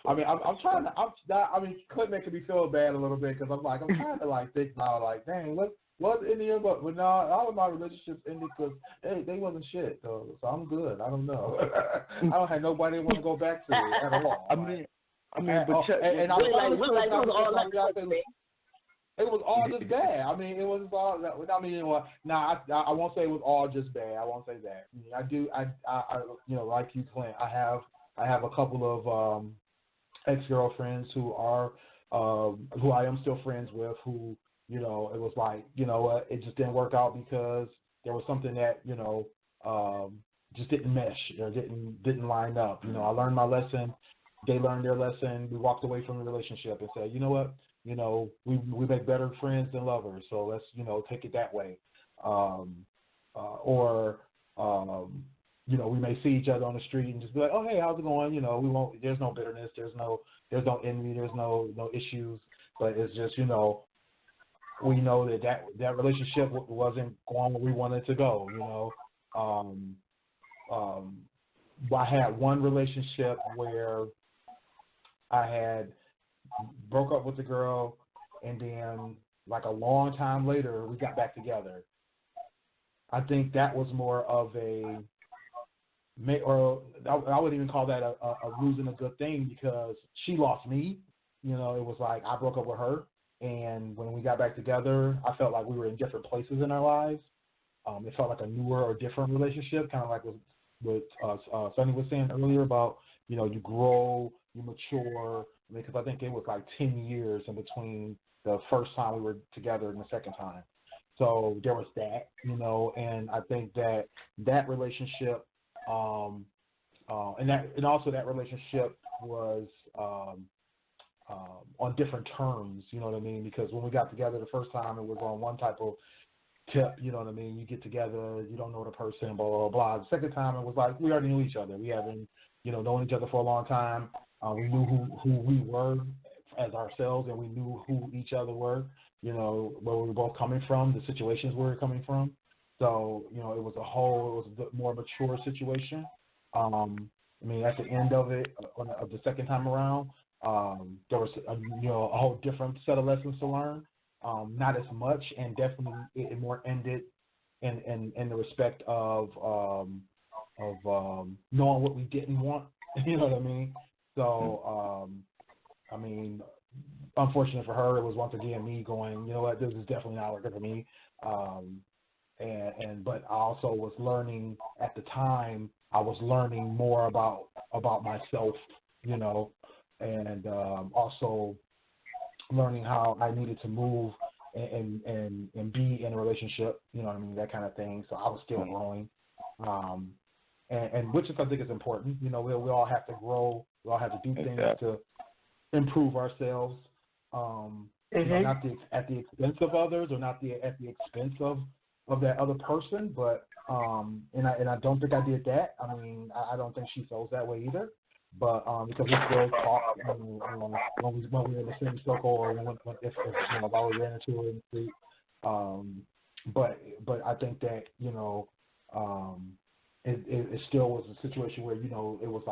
I mean, I'm trying to. I mean, Clint making me feel bad a little bit because I'm trying to like think now, like, dang, what in the end? But no, all of my relationships ended because they wasn't shit though. So I'm good. I don't know. I don't have nobody I want to go back to at all. I mean, but and I it was all just bad. I mean, it was all. I mean, I won't say it was all just bad. I won't say that. I do. I you know, like you, Clint. I have a couple of ex-girlfriends who I am still friends with. Who, you know, it was like, you know what, it just didn't work out because there was something that, you know, just didn't mesh or didn't line up. You know, I learned my lesson. They learned their lesson. We walked away from the relationship and said, you know what, you know, we make better friends than lovers. So let's, you know, take it that way. You know, we may see each other on the street and just be like, oh, hey, how's it going? You know, we won't. There's no bitterness. There's no envy. There's no issues. But it's just, you know, we know that relationship wasn't going where we wanted to go. You know, I had one relationship where I had broke up with the girl, and then like a long time later, we got back together. I think that was more of or I wouldn't even call that a losing a good thing because she lost me, You know, it was like I broke up with her, and when we got back together, I felt like we were in different places in our lives. It felt like a newer or different relationship, kind of like what Sonny was saying earlier about, you know, you grow, you mature, because I think it was like 10 years in between the first time we were together and the second time. So there was that, you know, and I think that relationship, and also that relationship was on different terms, you know what I mean? Because when we got together the first time, it was on one type of tip, you know what I mean? You get together, you don't know the person, blah, blah, blah. The second time, it was like we already knew each other. We haven't, you know, known each other for a long time. We knew who we were as ourselves, and we knew who each other were, you know, where we were both coming from, the situations we were coming from. So, you know, it was a more mature situation. I mean, at the end of it, of the second time around, there was a whole different set of lessons to learn. Not as much, and definitely it more ended in the respect of knowing what we didn't want. You know what I mean? So, I mean, unfortunate for her, it was once again me going, you know what, this is definitely not working for me. But I also was learning at the time. I was learning more about myself, you know, and also learning how I needed to move and be in a relationship, you know what I mean, that kind of thing. So I was still growing, and which I think is important. You know, we all have to grow. We all have to do things to improve ourselves. Not at the expense of others, or not at the expense of that other person. But and I don't think I did that. I mean, I don't think she feels that way either. But because we still talk when we're in the same circle, or if you know, if I was ran into her in the street. But I think that, you know, it still was a situation where, you know, it was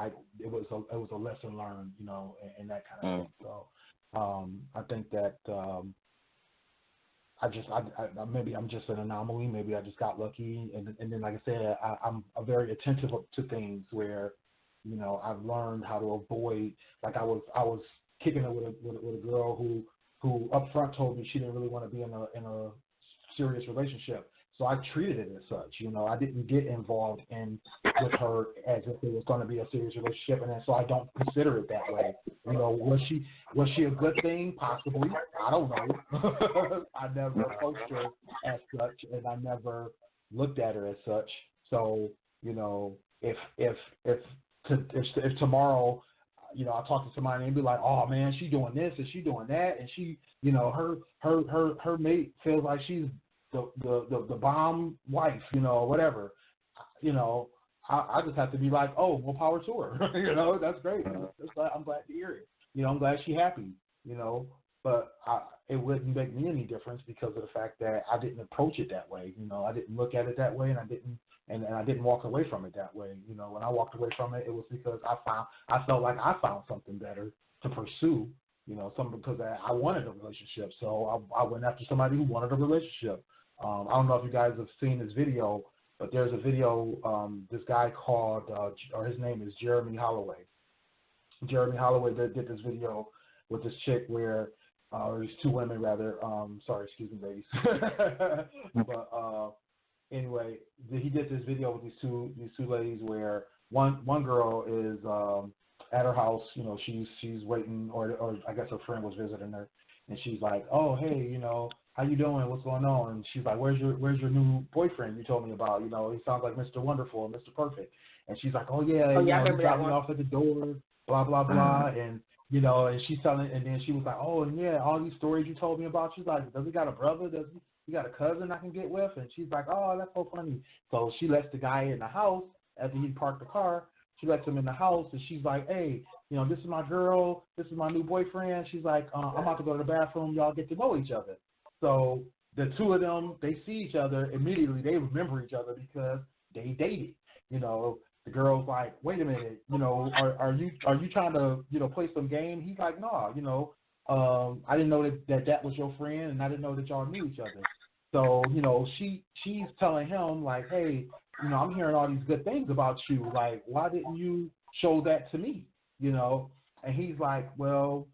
a lesson learned, you know, and that kind of thing. So I think that I maybe I'm just an anomaly. Maybe I just got lucky, and then like I said, I'm very attentive to things where, you know, I've learned how to avoid. Like I was kicking it with a girl who up front told me she didn't really want to be in a serious relationship. So I treated it as such. You know, I didn't get involved with her as if it was going to be a serious relationship, and so I don't consider it that way. You know, was she a good thing? Possibly. I don't know. I never approached her as such, and I never looked at her as such. So, you know, if tomorrow, you know, I talk to somebody and be like, oh man, she doing this and she doing that, and she, you know, her mate feels like she's the bomb wife, you know, or whatever, you know, I just have to be like, oh, well, power to her. You know, that's great. I'm glad to hear it. You know, I'm glad she's happy, you know, but it wouldn't make me any difference because of the fact that I didn't approach it that way. You know, I didn't look at it that way, and I didn't walk away from it that way. You know, when I walked away from it, it was because I felt like I found something better to pursue, you know, because I wanted a relationship. So I went after somebody who wanted a relationship. I don't know if you guys have seen this video, but there's a video, this guy called, or his name is Jeremy Holloway. Jeremy Holloway did this video with this chick where, or these two women rather, sorry, excuse me, ladies. But anyway, he did this video with these two ladies where one girl is at her house, you know, she's waiting, or I guess her friend was visiting her, and she's like, oh, hey, you know, how you doing? What's going on? And she's like, where's your new boyfriend you told me about? You know, he sounds like Mr. Wonderful and Mr. Perfect. And she's like, oh yeah, you know, he dropped me off at the door, blah blah blah, and you know, and she's telling, and then she was like, oh, and yeah, all these stories you told me about. She's like, does he got a brother? Does he got a cousin I can get with? And she's like, oh, that's so funny. So she lets the guy in the house after he parked the car. She lets him in the house, and she's like, hey, you know, this is my girl. This is my new boyfriend. She's like, I'm about to go to the bathroom. Y'all get to know each other. So the two of them, they see each other immediately. They remember each other because they dated. You know, the girl's like, wait a minute, you know, are you trying to, you know, play some game? He's like, no, you know, I didn't know that was your friend, and I didn't know that y'all knew each other. So, you know, she's telling him like, hey, you know, I'm hearing all these good things about you. Like, why didn't you show that to me? You know, and he's like, well,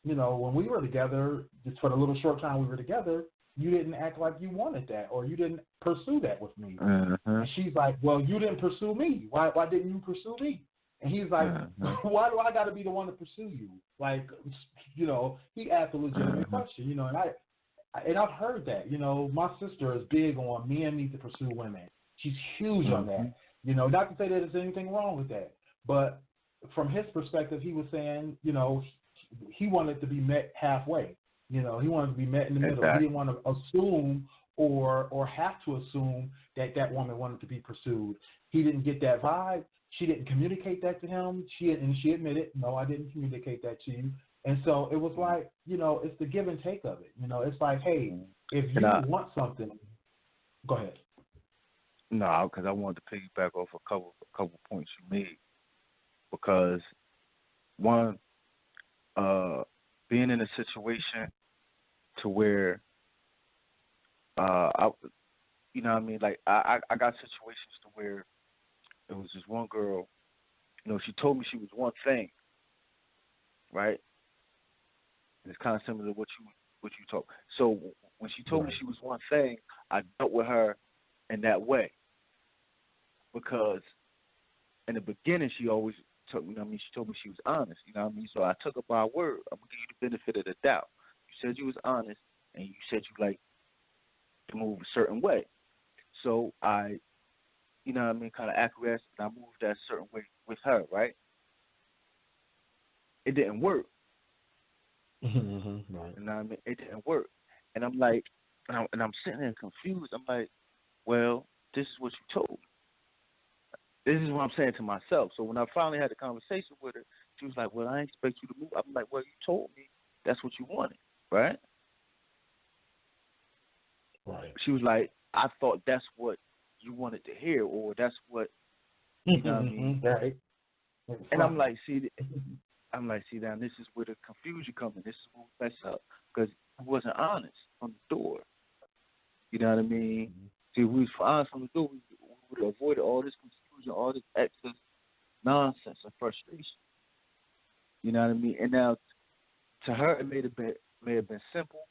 when we were together, just for the little short time we were together, you didn't act like you wanted that, or you didn't pursue that with me. And she's like, well, you didn't pursue me. Why didn't you pursue me? And he's like, why do I got to be the one to pursue you? Like, he asked a legitimate question, and I've heard that. My sister is big on men need to pursue women. She's huge on that. Not to say that there's anything wrong with that, but from his perspective, he was saying, he wanted to be met halfway. He wanted to be met in the middle. Exactly. He didn't want to assume or have to assume that woman wanted to be pursued. He didn't get that vibe. She didn't communicate that to him. She admitted, no, I didn't communicate that to you. And so it was like, it's the give and take of it. It's like, hey, if you want something, go ahead. No, because I wanted to piggyback off a couple points you made. Because one, being in a situation to where I got situations to where it was this one girl, she told me she was one thing, right? And it's kind of similar to what you talk. So when she told me she was one thing, I dealt with her in that way, because in the beginning she always told me, she told me she was honest, so I took her by her word. I'm gonna give you the benefit of the doubt. You said you was honest, and you said you like to move a certain way. So I, kind of acquiesced, and I moved that certain way with her, right? It didn't work. Right. It didn't work. And I'm like, and I'm sitting there confused. I'm like, well, this is what you told me. This is what I'm saying to myself. So when I finally had a conversation with her, she was like, well, I didn't expect you to move. I'm like, well, you told me that's what you wanted, right? Right. She was like, I thought that's what you wanted to hear, or that's what, you know what I mean? Right. And I'm like, see, now this is where the confusion comes in. This is where we mess up, because I wasn't honest from the door. You know what I mean? See, if we was honest from the door, we would have avoided all this confusion, all this excess nonsense and frustration. You know what I mean? And now, to her, it may have been simple.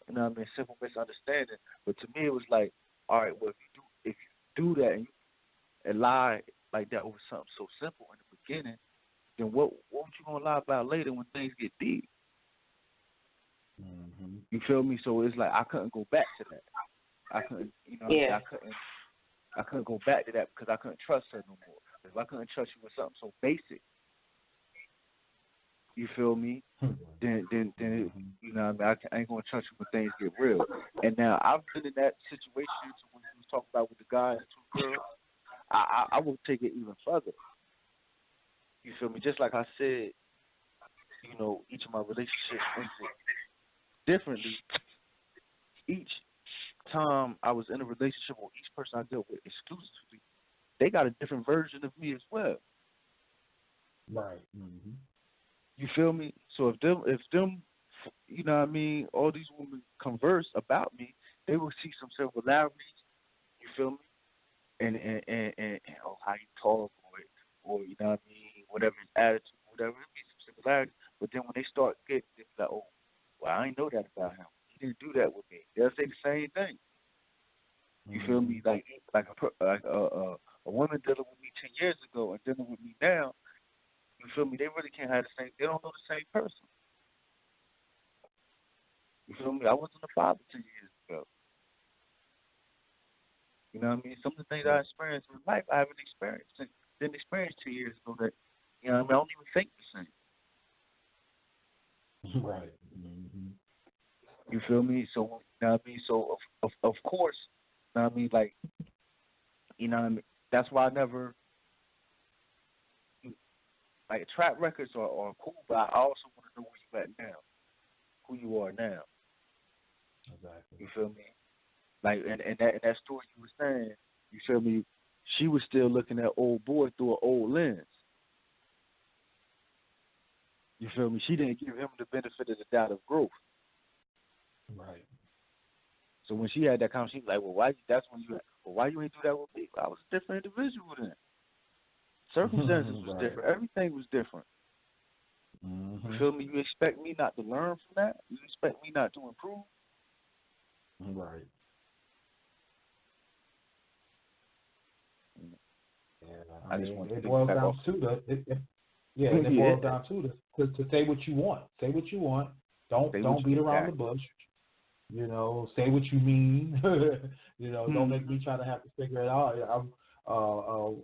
You know what I mean? Simple misunderstanding. But to me, it was like, all right, well, if you do that and you lie like that over something so simple in the beginning, then what you gonna lie about later when things get deep? You feel me? So it's like I couldn't go back to that. I couldn't, I couldn't go back to that because I couldn't trust her no more. If I couldn't trust you with something so basic, you feel me? Then you know what I mean? I ain't gonna trust you when things get real. And now I've been in that situation when you was talking about with the guy and two girls. I will take it even further. You feel me? Just like I said, each of my relationships ended differently. Each time I was in a relationship with each person I dealt with exclusively, they got a different version of me as well. Right. You feel me? So if them, you know what I mean, all these women converse about me, they will see some similarities. You feel me? And how you talk, or you know what I mean, whatever his attitude, whatever, it be some similarities. But then when they start getting, they be like, oh, well, I ain't know that about him. He didn't do that with me. They'll say the same thing. You feel me? Like a woman dealing with me 10 years ago and dealing with me now. You feel me? They really can't have the same. They don't know the same person. You feel me? I wasn't a father 10 years ago. You know what I mean? Some of the things I experienced in life, I haven't experienced. Didn't experience 2 years ago. That I don't even think the same. Right. You feel me? So you know what I mean? So of course, you know what I mean? Like, you know what I mean? That's why I never. Like, track records are cool, but I also want to know where you at now, who you are now. Exactly. You feel me? Like, and that story you were saying, you feel me? She was still looking at old boy through an old lens. You feel me? She didn't give him the benefit of the doubt of growth. Right. So when she had that conversation, she was like, well, why you ain't do that with me? I was a different individual then. Circumstances was different. Everything was different. Mm-hmm. You feel me? You expect me not to learn from that? You expect me not to improve? Right. Yeah, I just want it to boils back down off. to it boils down to to say what you want. Say what you want. Don't beat around the bush. You know, say what you mean. You know, don't make me try to have to figure it out.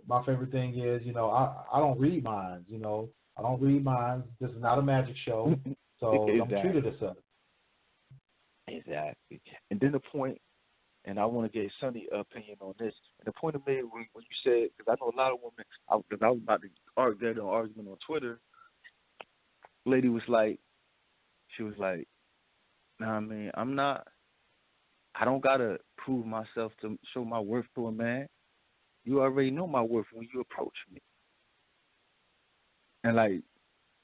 My favorite thing is, you know, I don't read minds. You know, I don't read minds. This is not a magic show, so Exactly. don't treat it as such. Exactly. And then the point, and I want to get Sonny's opinion on this. And the point I made when you said, because I know a lot of women, because I was about to get an argument on Twitter. Lady was like, she was like, nah, I mean, I don't gotta prove myself to show my worth to a man. You already know my worth when you approach me. And like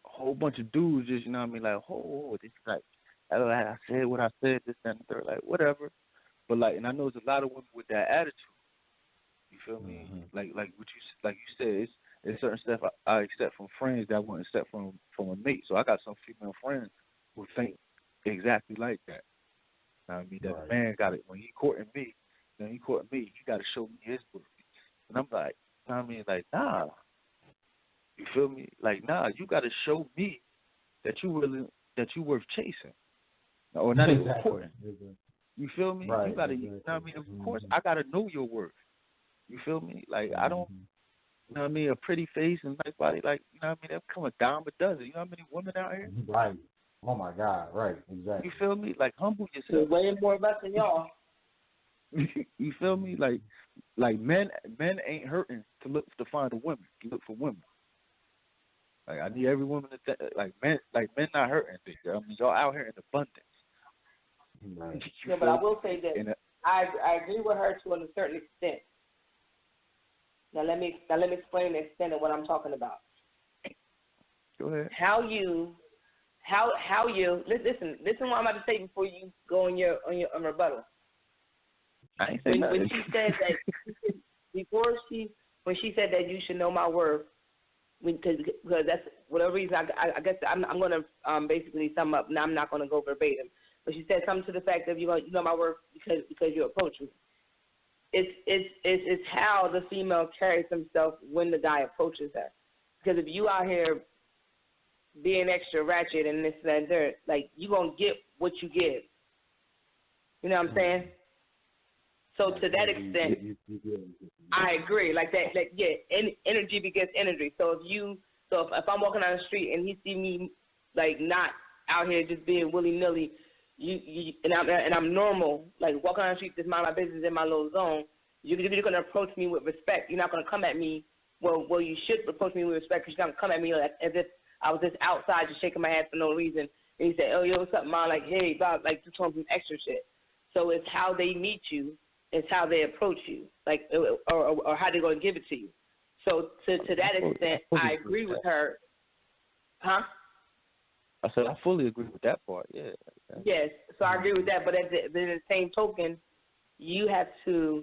a whole bunch of dudes just, you know what I mean, like, oh, this is like, I said what I said, this, that, and the third, like, whatever. But like, and I know there's a lot of women with that attitude. You feel me? Mm-hmm. Like you said, it's certain stuff I accept from friends that I wouldn't accept from a mate. So I got some female friends who think exactly like that. I mean, that a man got it when he courting me. Then he courting me. He got to show me his worth. And I'm like, you know what I mean, like, nah. You feel me? Like, nah. You got to show me that you worth chasing, or not even courting. You feel me? Right. You got to. You know what I mean? Of course, I got to know your worth. You feel me? Like, I don't. You know what I mean? A pretty face and nice body, like, you know what I mean? That become a dime a dozen. You know how many women out here? Right. Oh my God. Right. Exactly. You feel me? Like, humble yourself. There's way more of us than y'all. You feel me? Like men ain't hurting to find a woman. To look for women. Like, I need every woman to men not hurting. I mean, y'all out here in abundance. Right. Yeah, but I will say this. I agree with her to a certain extent. Now let me explain the extent of what I'm talking about. Go ahead. How you listen what I'm about to say before you go on your rebuttal. I ain't saying nothing. When she said that when she said that you should know my worth, because that's whatever reason I guess I'm going to basically sum up. Now I'm not going to go verbatim, but she said something to the fact that you know my worth because you approach me. It's how the female carries himself when the guy approaches her. Because if you out here being extra ratchet and this and that, like, you gonna get what you give. You know what I'm saying? So to that extent, I agree. Like that, energy begets energy. So if I'm walking down the street and he see me like not out here just being willy nilly, and I'm normal, like walking down the street, just mind my business in my little zone. You're gonna approach me with respect. You're not gonna come at me. Well, you should approach me with respect because you're not gonna come at me like as if I was just outside just shaking my head for no reason. And you say, oh, yo, what's up, man? Like, hey, Bob, like, just want some extra shit. So it's how they meet you. It's how they approach you, like, or how they're going to give it to you. So to that extent, I agree with her. Huh? I said I fully agree with that part, yeah. Yes, so I agree with that. But at the same token, you have to,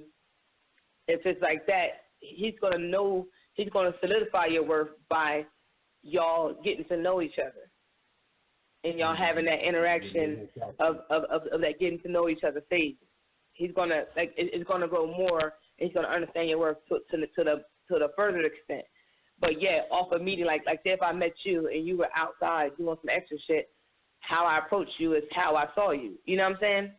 if it's like that, he's going to solidify your worth by y'all getting to know each other and y'all having that interaction of that getting to know each other phase. He's gonna it's gonna grow more, and he's gonna understand your worth to the further extent. But yeah, off a meeting, like say if I met you and you were outside doing some extra shit, how I approached you is how I saw you. You know what I'm saying?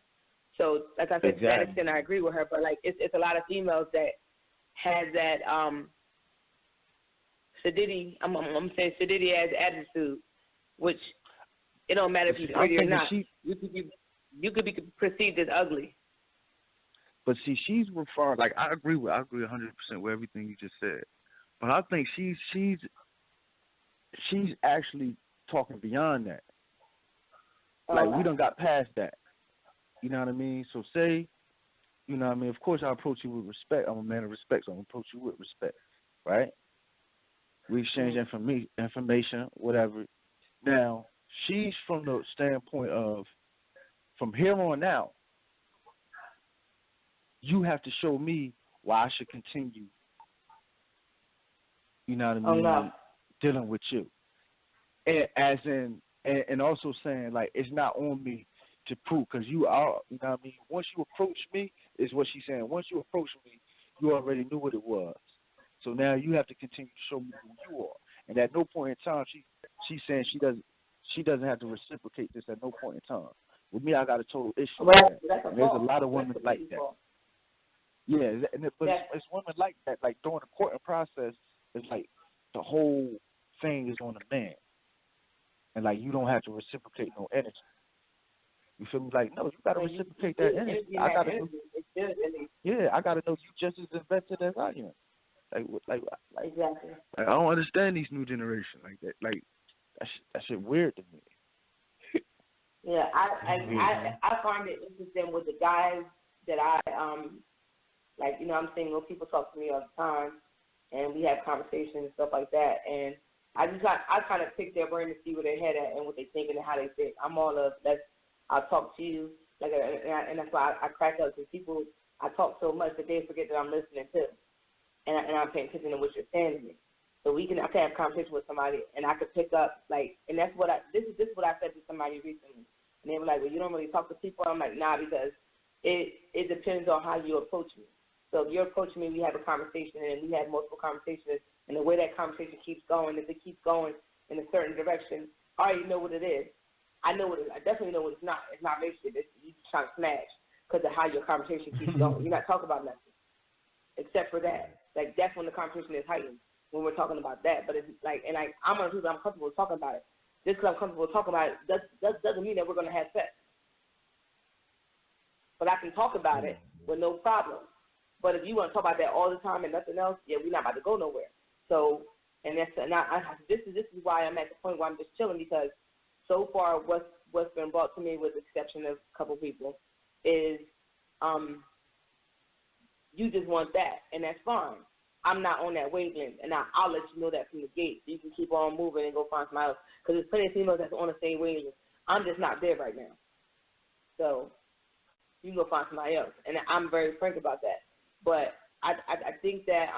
So like I said, to that extent I agree with her. But like it's a lot of females that has that sedity. I'm saying sedity as attitude, which it don't matter if you're pretty or not. You could be perceived as ugly. But see, she's referring, like, I agree 100% with everything you just said. But I think she's actually talking beyond that. Like, we done got past that. You know what I mean? So say, you know what I mean? Of course I approach you with respect. I'm a man of respect, so I'm going to approach you with respect, right? We exchange information, whatever. Now, she's from the standpoint of, from here on out, you have to show me why I should continue, you know what I mean, dealing with you. and also saying like it's not on me to prove because you are, you know what I mean. Once you approach me, is what she's saying. Once you approach me, you already knew what it was. So now you have to continue to show me who you are. And at no point in time, she's saying she doesn't have to reciprocate this at no point in time. With me, I got a total issue. Well, there's a lot of women like that. Yeah, but it's women like that. Like during the courting process, it's like the whole thing is on the man, and like you don't have to reciprocate no energy. You feel me? Like no, you gotta reciprocate that energy. I gotta know. Yeah, I gotta know you just as invested as I am. Like exactly. Like, I don't understand these new generation like that. Like that shit weird to me. Yeah, I find it interesting with the guys that I like. You know, I'm single. People talk to me all the time, and we have conversations and stuff like that. And I kind of pick their brain to see where their head at and what they thinking and how they think. I'm all of I'll talk to you like, and that's why I crack up because people I talk so much that they forget that I'm listening too. And I'm paying attention to what you're saying to me. So I can have a conversation with somebody, and I could pick up, like, and that's what this is what I said to somebody recently. And they were like, well, you don't really talk to people? I'm like, nah, because it depends on how you approach me. So if you're approaching me, we have a conversation, and we have multiple conversations, and the way that conversation keeps going, if it keeps going in a certain direction, I already know what it is. I know what it is. I definitely know what it's not. It's not relationship. You just trying to smash because of how your conversation keeps going. You're not talking about nothing except for that. Like, that's when the conversation is heightened, when we're talking about that. But it's like, and I'm comfortable talking about it. Just because I'm comfortable talking about it doesn't mean that we're going to have sex. But I can talk about it with no problem. But if you want to talk about that all the time and nothing else, yeah, we're not about to go nowhere. So, and this is why I'm at the point where I'm just chilling, because so far what's been brought to me, with the exception of a couple people, is you just want that, and that's fine. I'm not on that wavelength, and I'll let you know that from the gate, so you can keep on moving and go find somebody else, because there's plenty of females that's on the same wavelength. I'm just not there right now. So you can go find somebody else, and I'm very frank about that. But I think that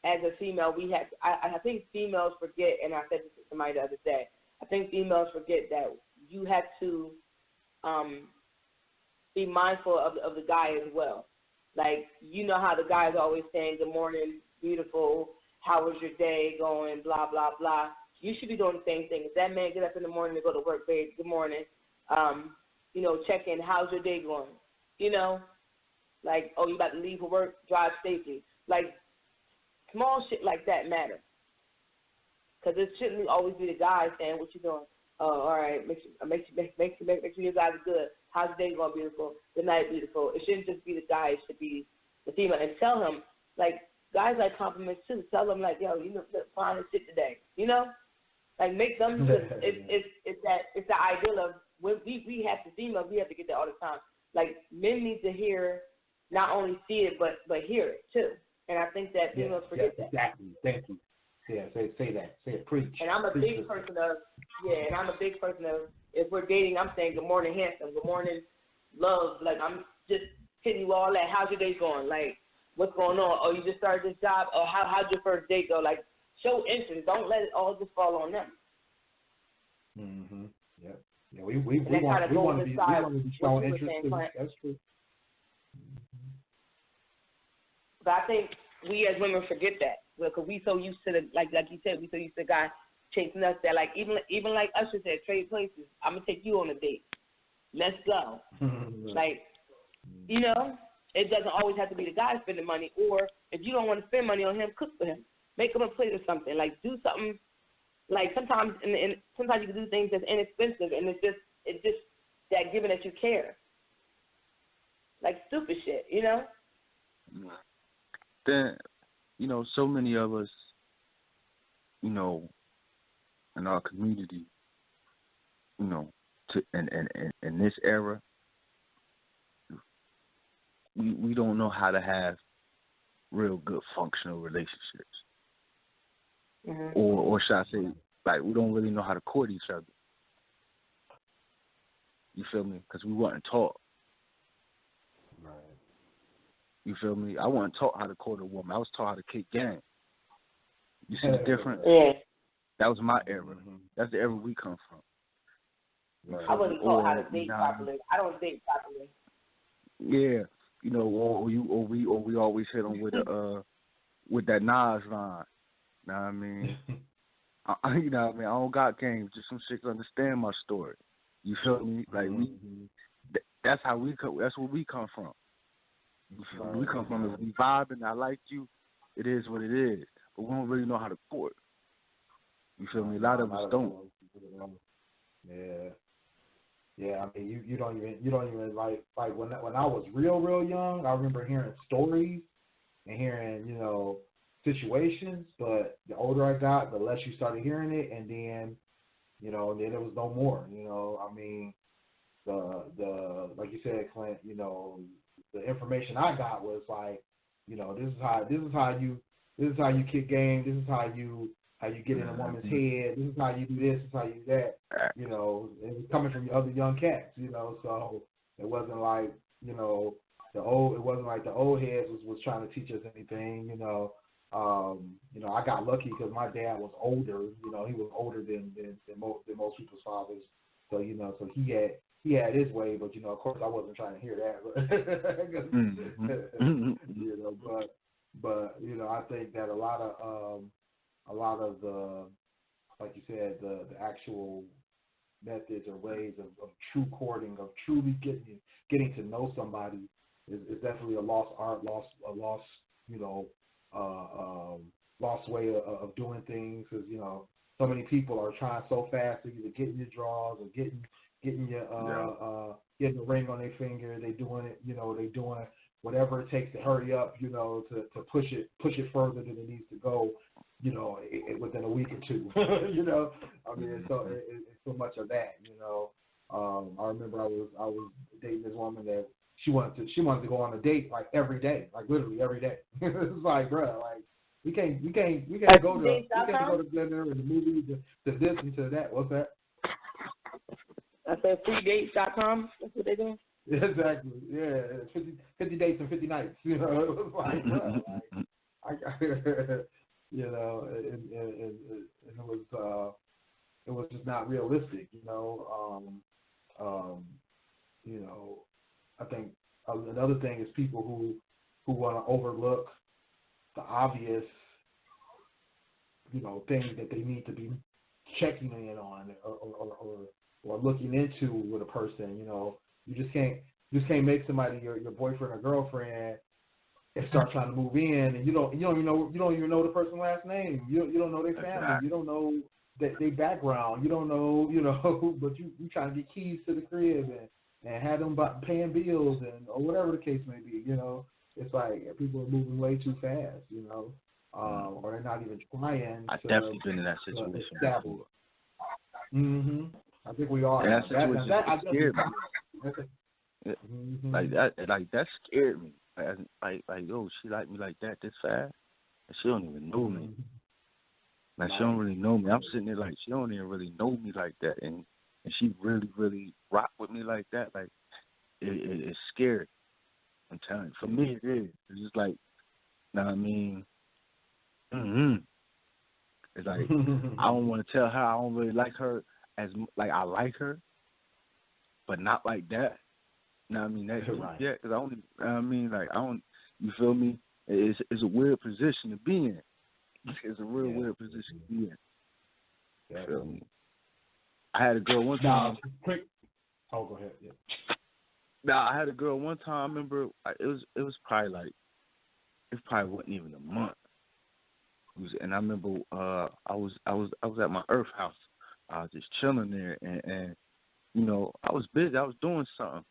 as a female, we have I think females forget, and I said this to somebody the other day, I think females forget that you have to be mindful of the guy as well. Like, you know how the guys are always saying, good morning, beautiful, how was your day going, blah, blah, blah. You should be doing the same thing. If that man get up in the morning to go to work, babe, good morning, check in, how's your day going? You know, like, oh, you about to leave for work, drive safely. Like, small shit like that matters. Because it shouldn't always be the guy saying, what you doing? Oh, all right, make sure you guys are good. How's your day going, beautiful? Good night, beautiful. It shouldn't just be the guy. It should be the female. And tell him, like, guys like compliments too. Tell them, like, yo, you look fine as shit today. You know? Like, make them, it's the ideal of, when we have to, females, we have to get that all the time. Like, men need to hear, not only see it, but hear it too. And I think that females forget that. Exactly. Thank you. Yeah, say that. Say it, preach. And I'm a big person of, if we're dating, I'm saying good morning, handsome, good morning, love. Like, I'm just hitting you all that. How's your day going? Like, what's going on? Oh, you just started this job? Or how'd your first date go? Like, show interest. Don't let it all just fall on them. Mm-hmm. Yep. Yeah, we want to be showing interest. That's true. But I think we as women forget that, because we so used to like you said, we so used to guys chasing us that, like, even like Usher said, trade places. I'm gonna take you on a date. Let's go. Like, you know, it doesn't always have to be the guy spending money. Or if you don't want to spend money on him, cook for him. Make him a plate or something. Like, do something. Like, sometimes sometimes you can do things that's inexpensive, and it's just that giving that you care. Like, stupid shit, you know. Then, so many of us, in our community, in this era, we don't know how to have real good functional relationships. Mm-hmm. Or should I say, like, we don't really know how to court each other. You feel me? Because we wasn't taught. Right. You feel me? I wasn't taught how to court a woman. I was taught how to kick game. You see the difference? Yeah. That was my era. That's the era we come from. I wasn't taught how to date properly. I don't date properly. Yeah, or we always hit them with that Nas line. Know what I mean? You know what I mean? I don't got games. Just some shit to understand my story. You feel me? Like that's how we come. That's where we come from. You feel me? We come from if we vibing. I like you. It is what it is. But we don't really know how to court. You feel me? A lot of us don't. Yeah. Yeah, I mean, you don't even like when I was real young, I remember hearing stories and hearing, situations, but the older I got, the less you started hearing it, and then, then there was no more, I mean, the like you said, Clint, the information I got was like, this is how you kick game, this is how you get in a woman's head, this is how you do this, this is how you do that, it was coming from other young cats, so it wasn't like, it wasn't like the old heads was trying to teach us anything, I got lucky because my dad was older, he was older than most people's fathers, so so he had his way, but of course I wasn't trying to hear that, but I think that a lot of the, like you said, the actual methods or ways of true courting, of truly getting to know somebody is definitely a lost art, lost way of doing things, because so many people are trying so fast to either get in your drawers or getting your getting the ring on their finger. They doing it, they doing whatever it takes to hurry up, to push it further than it needs to go, within a week or two. I mean, it's so much of that. I remember I was dating this woman that she wanted to go on a date like every day, like literally every day. It's like, bro, like we can't go to dinner and the movies to this and to that. What's that? I said freedates.com. That's what they're doing. Exactly. Yeah, 50 dates and 50 nights. It was like, bro, and it was just not realistic. I think another thing is people who want to overlook the obvious, things that they need to be checking in on or looking into with a person. You just can't make somebody your boyfriend or girlfriend and start trying to move in, and you don't even know the person's last name. You don't know their family. You don't know their background. You don't know, but you trying to get keys to the crib and have them paying bills or whatever the case may be. It's like people are moving way too fast. Or they're not even trying. I've definitely been in that situation before. I think we are. And that situation scared me. Like that scared me. Like, yo, she like me like that this fast, and she don't even know me. Like, she don't really know me. I'm sitting there like, she don't even really know me like that, and she really, really rock with me like that. Like, it's scary. I'm telling you. For me, it is. It's just like, know what I mean? It's like, I don't want to tell her I don't really like her as, like, I like her, but not like that. Know what I mean? That's right. Yeah, because I don't, I mean, like, I don't, you feel me? It's a weird position to be in. It's a real weird position to be in. You feel me? I had a girl one time. Oh, go ahead. Yeah. Now, I had a girl one time. I remember it was probably like, it probably wasn't even a month. And I remember I was at my Earth house. I was just chilling there, and I was busy. I was doing something,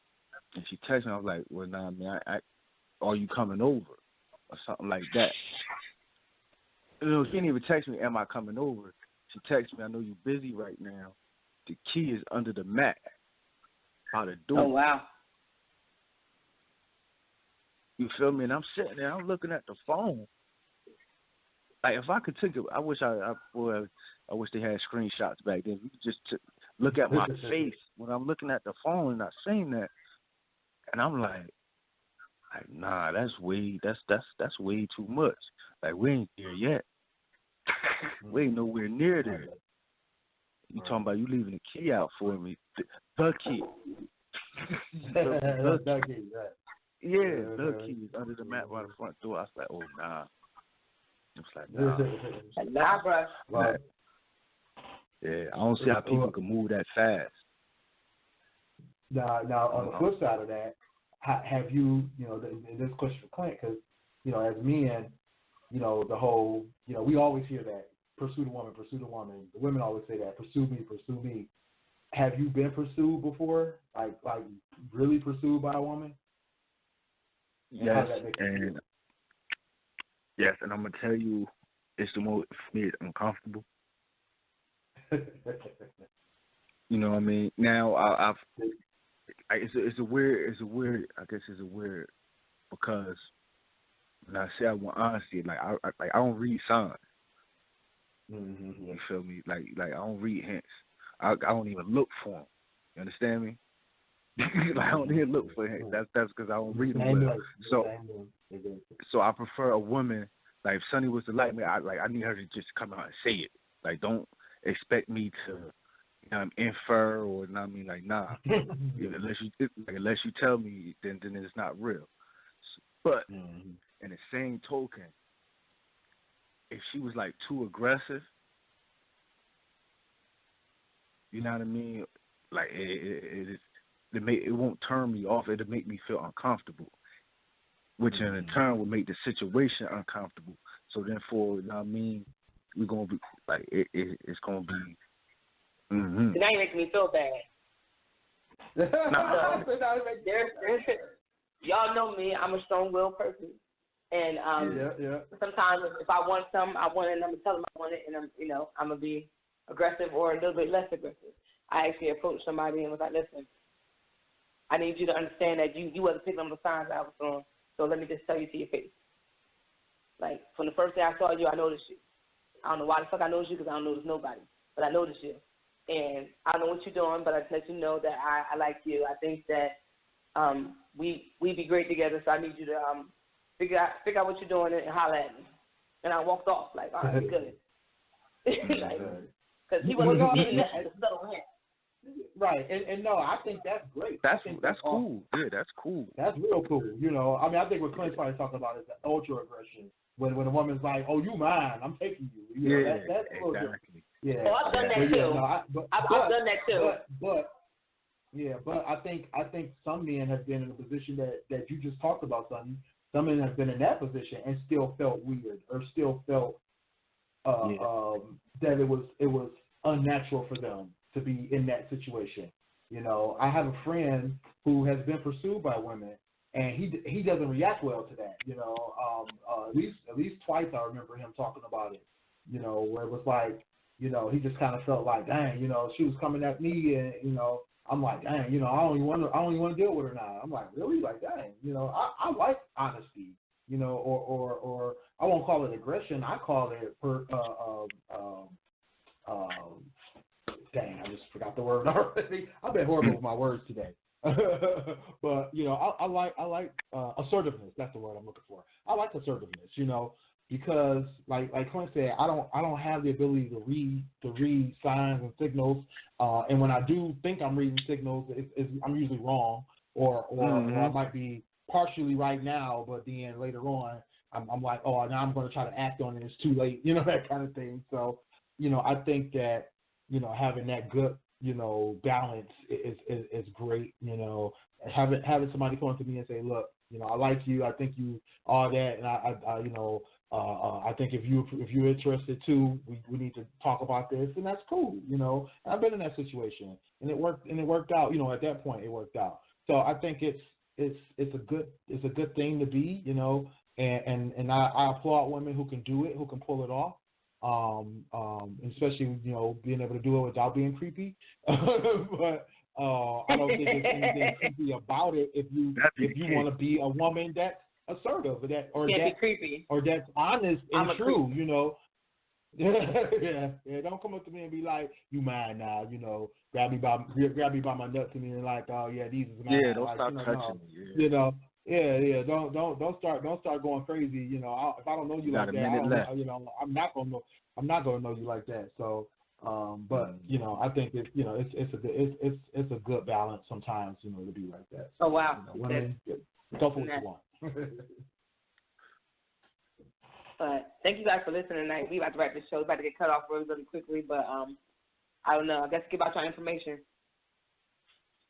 and she texted me. I was like, well, nah, man, are you coming over or something like that? She didn't even text me, am I coming over? She texted me, I know you're busy right now. The key is under the mat. How to do it. Oh, wow. You feel me? And I'm sitting there, I'm looking at the phone. Like, if I could take it, I wish I wish they had screenshots back then. You could just look at my face when I'm looking at the phone and not saying that. And I'm like, nah, that's way too much. Like, we ain't there yet. We ain't nowhere near there. You talking about you leaving the key out for me? The key. the key, right? Yeah, the key is under the mat by the front door. I was like, oh nah. I was like, nah. Nah, bro. Right. Yeah, I don't see how people can move that fast. Now on the flip side of that, have you, and this question for Clint, because, as men, the whole, we always hear that, pursue the woman, pursue the woman. The women always say that, pursue me, pursue me. Have you been pursued before? Like really pursued by a woman? Yes, and I'm gonna tell you, it's the most, for me, it's uncomfortable. You know what I mean? Now it's a weird. I guess it's a weird, because when I say I want honesty, I don't read signs. Mm-hmm. You feel me? Like I don't read hints. I don't even look for them. You understand me? I don't even look for hints. That's because I don't read them well. So I prefer a woman. Like if Sonny was to like me, I need her to just come out and say it. Like don't expect me to infer, or I mean, like nah. Unless you tell me, then it's not real. But in the same token, if she was like too aggressive, you know what I mean? Like it won't turn me off. It'll make me feel uncomfortable, which in turn will make the situation uncomfortable. So therefore, you know what I mean? We're gonna be like it's gonna be. Mm-hmm. Now you're making me feel bad. Y'all know me. I'm a strong-willed person, and sometimes if I want something, I want it, and I'm gonna tell them I want it, and I'm gonna be aggressive or a little bit less aggressive. I actually approached somebody and was like, "Listen, I need you to understand that you wasn't picking up the signs I was on, so let me just tell you to your face. Like from the first day I saw you, I noticed you. I don't know why the fuck I noticed you, because I don't notice nobody, but I noticed you." And I don't know what you're doing, but I just let you know that I like you. I think that we'd be great together, so I need you to figure out what you're doing and holler at me. And I walked off like, all right, good. Because he wasn't getting that subtle hint. Right, and no, I think that's great. That's cool. Yeah, that's cool. That's real cool. I mean, I think what Clint's probably talking about is the ultra aggression. When a woman's like, "Oh, you mine, I'm taking you." That's exactly. Yeah. Oh, I've done that too. I've done that too. But I think some men have been in a position that you just talked about, Sonny. Some men have been in that position and still felt weird, or still felt that it was unnatural for them to be in that situation. I have a friend who has been pursued by women, and he doesn't react well to that. At least twice I remember him talking about it. Where it was like, he just kind of felt like, dang, she was coming at me, and I'm like, dang, I don't even want to deal with her now. I'm like, really? Like, dang, I like honesty, or I won't call it aggression. I call it dang, I just forgot the word already. I've been horrible with my words today. But I like assertiveness. That's the word I'm looking for. I like assertiveness, because like Clint said, I don't have the ability to read signs and signals. And when I do think I'm reading signals, I'm usually wrong, or I might be partially right now, but then later on, I'm like, oh, now I'm going to try to act on it. It's too late, that kind of thing. So, I think that having that good, balance is great. Having somebody come to me and say, look, I like you, I think you all that, and I think if you're interested too, we need to talk about this, and that's cool. I've been in that situation, and it worked out. At that point, it worked out. So I think it's a good thing to be. And I applaud women who can do it, who can pull it off. Especially being able to do it without being creepy. But I don't think there's anything creepy about it if you want to be a woman that's assertive, or that's honest and true. Yeah. Don't come up to me and be like, "You mine now," grab me by my nuts and then like, "Oh yeah, these is mine." Yeah, don't stop touching me. Yeah. Yeah. Don't start going crazy. You know, if I don't know you like that, I don't. You know, I'm not gonna know you like that. So, but you know, I think it's a good balance sometimes. You know, to be like that. So, oh wow. You know, women, go for what you want. But thank you guys for listening tonight. We about to wrap this show. It's about to get cut off really quickly, but I don't know. I guess give out your information.